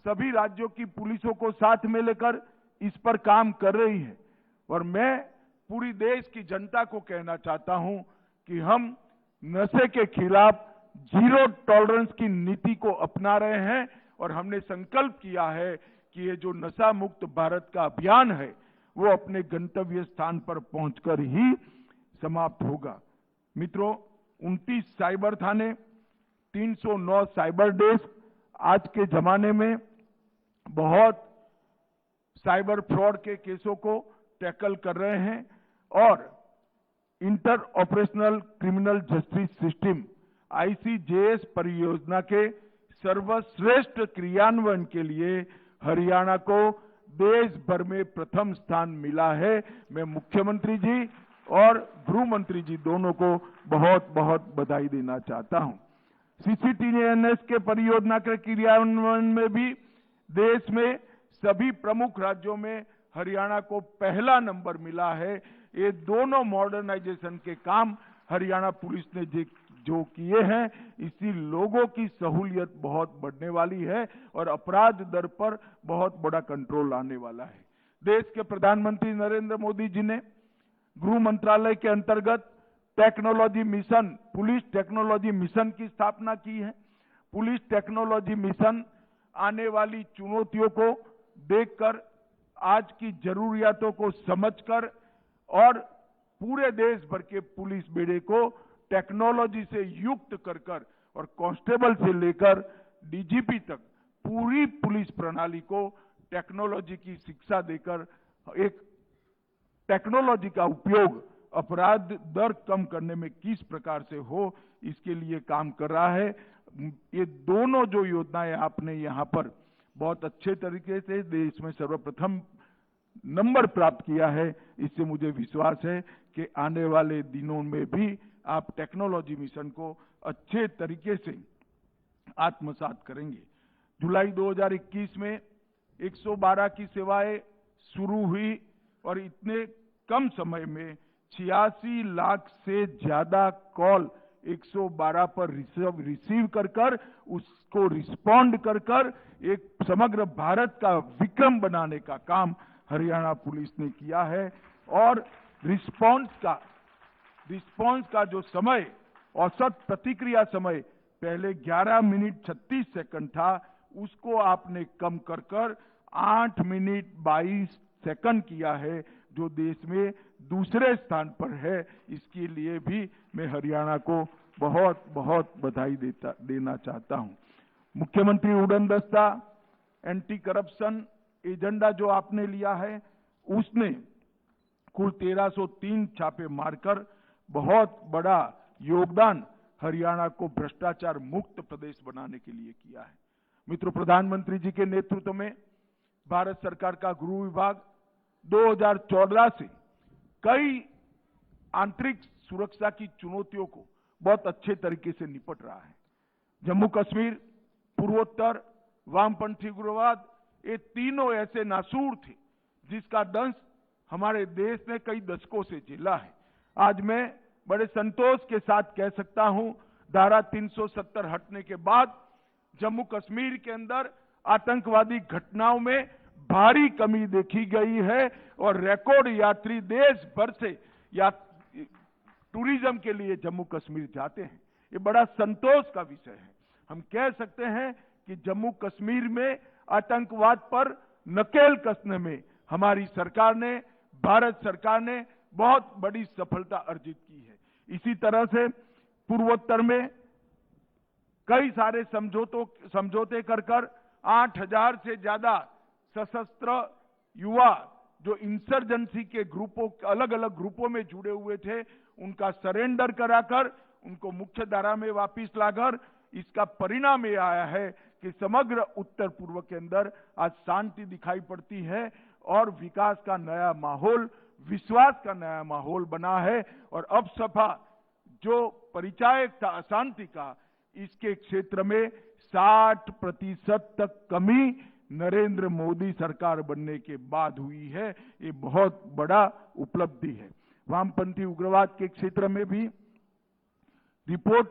सभी राज्यों की पुलिसों को साथ में लेकर इस पर काम कर रही है और मैं पूरी देश की जनता को कहना चाहता हूं कि हम नशे के खिलाफ जीरो टॉलरेंस की नीति को अपना रहे हैं और हमने संकल्प किया है कि ये जो नशा मुक्त भारत का अभियान है वो अपने गंतव्य स्थान पर पहुंचकर ही समाप्त होगा। मित्रों, 29 साइबर थाने, 309 साइबर डेस्क आज के जमाने में बहुत साइबर फ्रॉड के केसों को टैकल कर रहे हैं और inter operational criminal justice system ICJS परियोजना के सर्वश्रेष्ठ क्रियान्वयन के लिए हरियाणा को देश भर में प्रथम स्थान मिला है। मैं मुख्यमंत्री जी और गृह मंत्री जी दोनों को बहुत बहुत बधाई देना चाहता हूं। CCTNS के परियोजना के क्रियान्वयन में भी देश में सभी प्रमुख राज्यों में हरियाणा को पहला नंबर मिला है। ये दोनों मॉडर्नाइजेशन के काम हरियाणा पुलिस ने जो किए हैं, इससे लोगों की सहूलियत बहुत बढ़ने वाली है और अपराध दर पर बहुत बड़ा कंट्रोल आने वाला है। देश के प्रधानमंत्री नरेंद्र मोदी जी ने गृह मंत्रालय के अंतर्गत technology mission, police technology mission की स्थापना की है। पुलिस टेक्नोलॉजी मिशन आने वाली चुनौतियों को देखकर, आज की जरूरियातों को समझकर और पूरे देश भर के पुलिस बेड़े को टेक्नोलॉजी से युक्त कर और कांस्टेबल से लेकर DGP तक पूरी पुलिस प्रणाली को टेक्नोलॉजी की शिक्षा देकर एक टेक्नोलॉजी का उपयोग अपराध दर कम करने में किस प्रकार से हो, इसके लिए काम कर रहा है। ये दोनों जो योजनाएं आपने यहाँ पर बहुत अच्छे तरीके से देश में सर्वप्रथम नंबर प्राप्त किया है, इससे मुझे विश्वास है कि आने वाले दिनों में भी आप टेक्नोलॉजी मिशन को अच्छे तरीके से आत्मसात करेंगे। जुलाई 2021 में 112 की सेवाएं शुरू हुई और इतने कम समय में 86 लाख से ज्यादा कॉल 112 पर रिसीव कर उसको रिस्पॉन्ड कर एक समग्र भारत का विक्रम बनाने का काम हरियाणा पुलिस ने किया है। और रिस्पॉन्स का जो समय, औसत प्रतिक्रिया समय पहले 11 मिनट 36 सेकंड था, उसको आपने कम कर 8 मिनट 22 सेकंड किया है, जो देश में दूसरे स्थान पर है। इसके लिए भी मैं हरियाणा को बहुत बहुत बधाई देना चाहता हूं। मुख्यमंत्री उड़न दस्ता, एंटी करप्शन एजेंडा जो आपने लिया है, उसने कुल 1303 छापे मारकर बहुत बड़ा योगदान हरियाणा को भ्रष्टाचार मुक्त प्रदेश बनाने के लिए किया है। मित्रों, प्रधानमंत्री जी के नेतृत्व में भारत सरकार का गृह विभाग 2014 से कई आंतरिक सुरक्षा की चुनौतियों को बहुत अच्छे तरीके से निपट रहा है। जम्मू कश्मीर, पूर्वोत्तर, वामपंथी उग्रवाद, ये तीनों ऐसे नासूर थे जिसका दंश हमारे देश ने कई दशकों से झेला है। आज मैं बड़े संतोष के साथ कह सकता हूं, धारा 370 हटने के बाद जम्मू कश्मीर के अंदर आतंकवादी घटनाओं में भारी कमी देखी गई है और रिकॉर्ड यात्री देश भर से टूरिज्म के लिए जम्मू कश्मीर जाते हैं। ये बड़ा संतोष का विषय है। हम कह सकते हैं कि जम्मू कश्मीर में आतंकवाद पर नकेल कसने में हमारी सरकार ने, भारत सरकार ने बहुत बड़ी सफलता अर्जित की है। इसी तरह से पूर्वोत्तर में कई सारे समझौते कर 8000 से ज्यादा सशस्त्र युवा जो इंसर्जेंसी के ग्रुपों, अलग अलग ग्रुपों में जुड़े हुए थे, उनका सरेंडर कराकर उनको मुख्य धारा में वापस लाकर इसका परिणाम ये आया है कि समग्र उत्तर पूर्व के अंदर आज शांति दिखाई पड़ती है और विकास का नया माहौल, विश्वास का नया माहौल बना है। और अब सपा जो परिचायक था अशांति का, इसके क्षेत्र में 60% तक कमी नरेंद्र मोदी सरकार बनने के बाद हुई है। ये बहुत बड़ा उपलब्धि है। वामपंथी उग्रवाद के क्षेत्र में भी रिपोर्ट,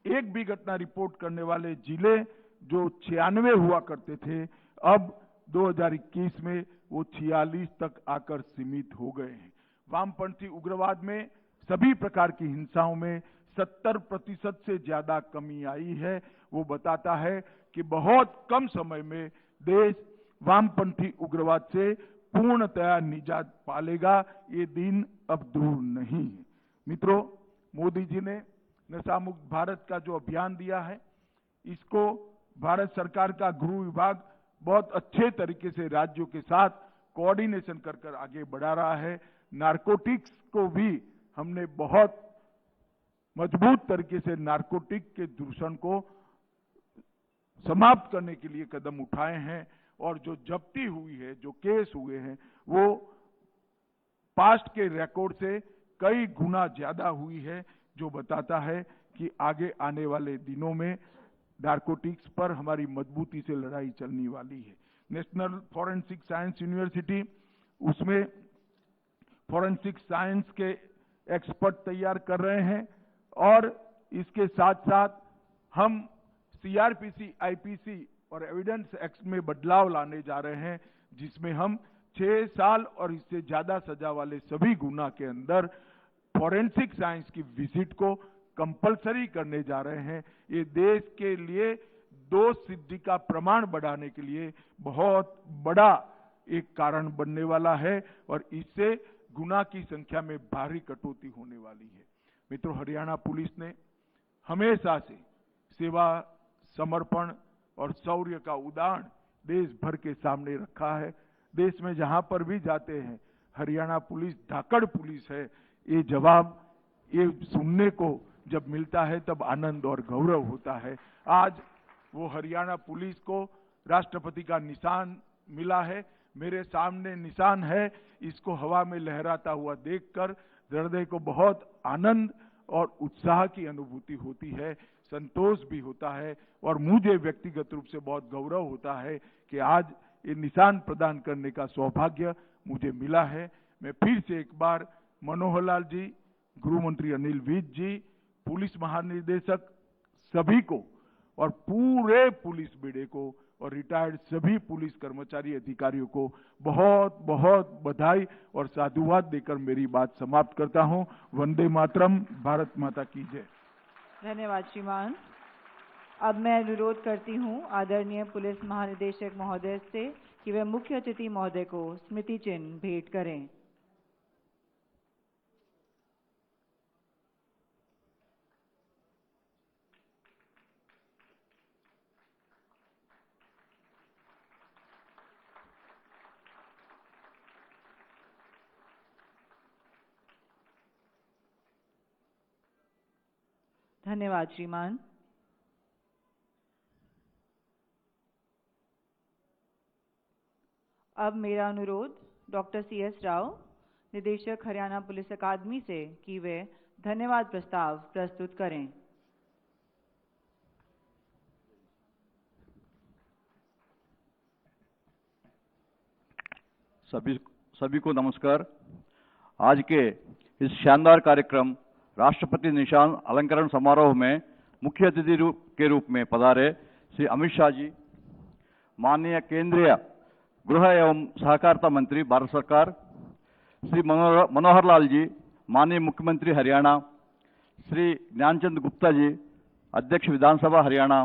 एक भी घटना रिपोर्ट करने वाले जिले जो 96 हुआ करते थे, अब 2021 में वो 46 तक आकर सीमित हो गए हैं। वामपंथी उग्रवाद में सभी प्रकार की हिंसाओं में 70% से ज्यादा कमी आई है। वो बताता है कि बहुत कम समय में देश वामपंथी उग्रवाद से पूर्णतया निजात पालेगा। ये दिन अब दूर नहीं है। मित्रों, मोदी जी ने नशा मुक्त भारत का जो अभियान दिया है, इसको भारत सरकार का गृह विभाग बहुत अच्छे तरीके से राज्यों के साथ कोऑर्डिनेशन कर आगे बढ़ा रहा है। नारकोटिक्स को भी हमने बहुत मजबूत तरीके से नारकोटिक के दूषण को समाप्त करने के लिए कदम उठाए हैं और जो जब्ती हुई है, जो केस हुए हैं, वो पास्ट के रिकॉर्ड से कई गुना ज्यादा हुई है, जो बताता है कि आगे आने वाले दिनों में नारकोटिक्स पर हमारी मजबूती से लड़ाई चलने वाली है। नेशनल फॉरेंसिक साइंस यूनिवर्सिटी, उसमें फॉरेंसिक साइंस के एक्सपर्ट तैयार कर रहे हैं और इसके साथ साथ हम सीआरपीसी, आईपीसी और एविडेंस एक्ट में बदलाव लाने जा रहे हैं, जिसमें हम 6 साल और इससे ज्यादा सजा वाले सभी गुना के अंदर फॉरेंसिक साइंस की विजिट को कंपलसरी करने जा रहे हैं। ये देश के लिए दोष सिद्धि का प्रमाण बढ़ाने के लिए बहुत बड़ा एक कारण बनने वाला है और इससे गुना की संख्या में भारी कटौती होने वाली है। मित्रों, हरियाणा पुलिस ने हमेशा से सेवा, समर्पण और शौर्य का उदाहरण देश भर के सामने रखा है। देश में जहां पर भी जाते हैं, हरियाणा पुलिस धाकड़ पुलिस है, ये जवाब ये सुनने को जब मिलता है तब आनंद और गौरव होता है। आज वो हरियाणा पुलिस को राष्ट्रपति का निशान मिला है। मेरे सामने निशान है, इसको हवा में लहराता हुआ देखकर हृदय को बहुत आनंद और उत्साह की अनुभूति होती है, संतोष भी होता है और मुझे व्यक्तिगत रूप से बहुत गौरव होता है कि आज ये निशान प्रदान करने का सौभाग्य मुझे मिला है। मैं फिर से एक बार मनोहर लाल जी, गृह मंत्री अनिल विज जी, पुलिस महानिदेशक सभी को और पूरे पुलिस बेड़े को और रिटायर्ड सभी पुलिस कर्मचारी अधिकारियों को बहुत बहुत बधाई और साधुवाद देकर मेरी बात समाप्त करता हूं। वंदे मातरम। भारत माता की जय। धन्यवाद श्रीमान। अब मैं अनुरोध करती हूं आदरणीय पुलिस महानिदेशक महोदय से कि वे मुख्य अतिथि महोदय को स्मृति चिन्ह भेंट करें। धन्यवाद श्रीमान। अब मेरा अनुरोध डॉक्टर CS राव, निदेशक हरियाणा पुलिस अकादमी से कि वे धन्यवाद प्रस्ताव प्रस्तुत करें। सभी को नमस्कार। आज के इस शानदार कार्यक्रम राष्ट्रपति निशान अलंकरण समारोह में मुख्य अतिथि के रूप में पधारे श्री अमित शाह जी, माननीय केंद्रीय गृह एवं सहकारिता मंत्री भारत सरकार, श्री मनोहर लाल जी, माननीय मुख्यमंत्री हरियाणा, श्री ज्ञानचंद गुप्ता जी, अध्यक्ष विधानसभा हरियाणा,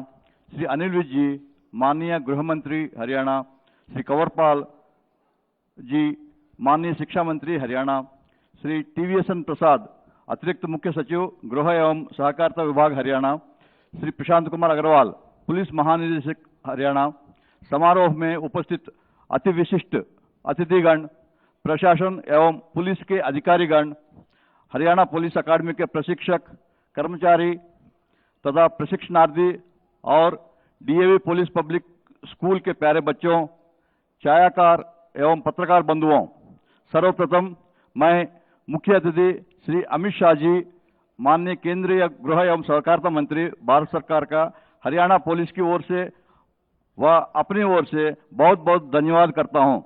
श्री अनिल विज जी, माननीय गृह मंत्री हरियाणा, श्री कंवरपाल जी, माननीय शिक्षा मंत्री हरियाणा, श्री TVSN प्रसाद, अतिरिक्त मुख्य सचिव गृह एवं सहकारिता विभाग हरियाणा, श्री प्रशांत कुमार अग्रवाल, पुलिस महानिदेशक हरियाणा, समारोह में उपस्थित अति विशिष्ट अतिथिगण, प्रशासन एवं पुलिस के अधिकारीगण, हरियाणा पुलिस अकादमी के प्रशिक्षक, कर्मचारी तथा प्रशिक्षणार्थी और डीएवी पुलिस पब्लिक स्कूल के प्यारे बच्चों, छायाकार एवं पत्रकार बंधुओं, सर्वप्रथम मैं मुख्य अतिथि श्री अमित शाह जी, माननीय केंद्रीय गृह एवं सहकारिता मंत्री भारत सरकार का हरियाणा पुलिस की ओर से व अपनी ओर से बहुत बहुत धन्यवाद करता हूं।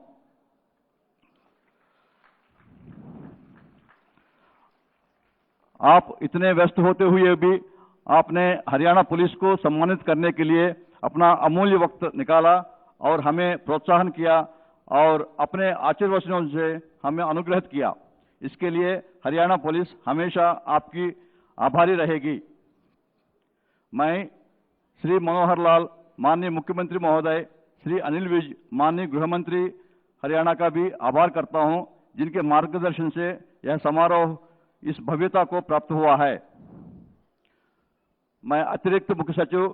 आप इतने व्यस्त होते हुए भी आपने हरियाणा पुलिस को सम्मानित करने के लिए अपना अमूल्य वक्त निकाला और हमें प्रोत्साहन किया और अपने आशीर्वचनों से हमें अनुग्रहित किया। इसके लिए हरियाणा पुलिस हमेशा आपकी आभारी रहेगी। मैं श्री मनोहर लाल, माननीय मुख्यमंत्री महोदय, श्री अनिल विज, माननीय गृह मंत्री हरियाणा का भी आभार करता हूं, जिनके मार्गदर्शन से यह समारोह इस भव्यता को प्राप्त हुआ है। मैं अतिरिक्त मुख्य सचिव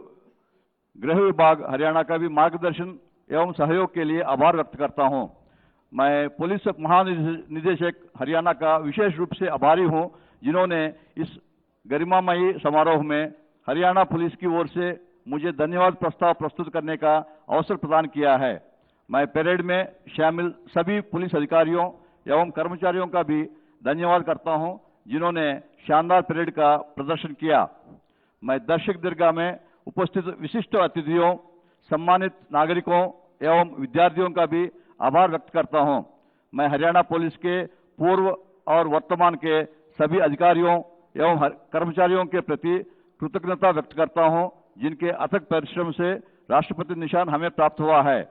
गृह विभाग हरियाणा का भी मार्गदर्शन एवं सहयोग के लिए आभार व्यक्त करता हूं। मैं पुलिस महानिदेशक हरियाणा का विशेष रूप से आभारी हूं, जिन्होंने इस गरिमामयी समारोह में हरियाणा पुलिस की ओर से मुझे धन्यवाद प्रस्ताव प्रस्तुत करने का अवसर प्रदान किया है। मैं परेड में शामिल सभी पुलिस अधिकारियों एवं कर्मचारियों का भी धन्यवाद करता हूं, जिन्होंने शानदार परेड का प्रदर्शन किया। मैं दर्शक दीर्घा में उपस्थित विशिष्ट अतिथियों, सम्मानित नागरिकों एवं विद्यार्थियों का भी आभार व्यक्त करता हूं। मैं हरियाणा पुलिस के पूर्व और वर्तमान के सभी अधिकारियों एवं कर्मचारियों के प्रति कृतज्ञता व्यक्त करता हूं, जिनके अथक परिश्रम से राष्ट्रपति निशान हमें प्राप्त हुआ है।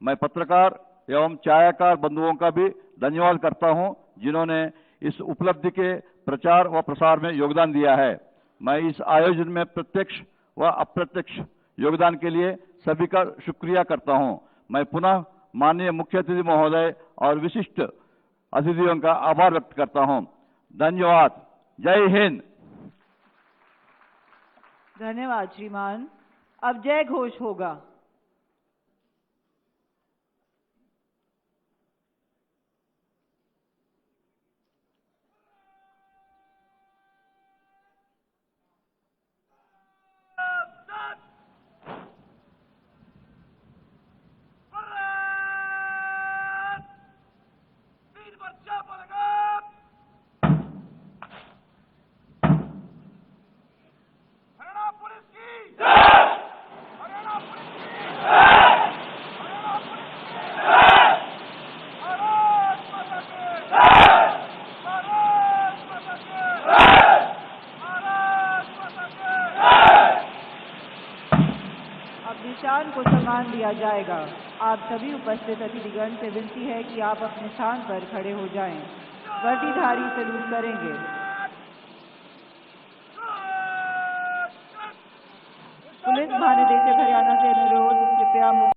मैं पत्रकार एवं छायाकार बंधुओं का भी धन्यवाद करता हूं, जिन्होंने इस उपलब्धि के प्रचार व प्रसार में योगदान दिया है। मैं इस आयोजन में प्रत्यक्ष व अप्रत्यक्ष योगदान के लिए सभी का शुक्रिया करता हूं। मैं पुनः माननीय मुख्य अतिथि महोदय और विशिष्ट अतिथियों का आभार व्यक्त करता हूं। धन्यवाद। जय हिंद। धन्यवाद श्रीमान। अब जय घोष होगा। निशान को सम्मान दिया जाएगा। आप सभी उपस्थित अतिथिगण से विनती है कि आप अपने स्थान पर खड़े हो जाएं। वर्दीधारी सैल्यूट करेंगे। पुलिस महानिदेशक हरियाणा से अनुरोध, कृपया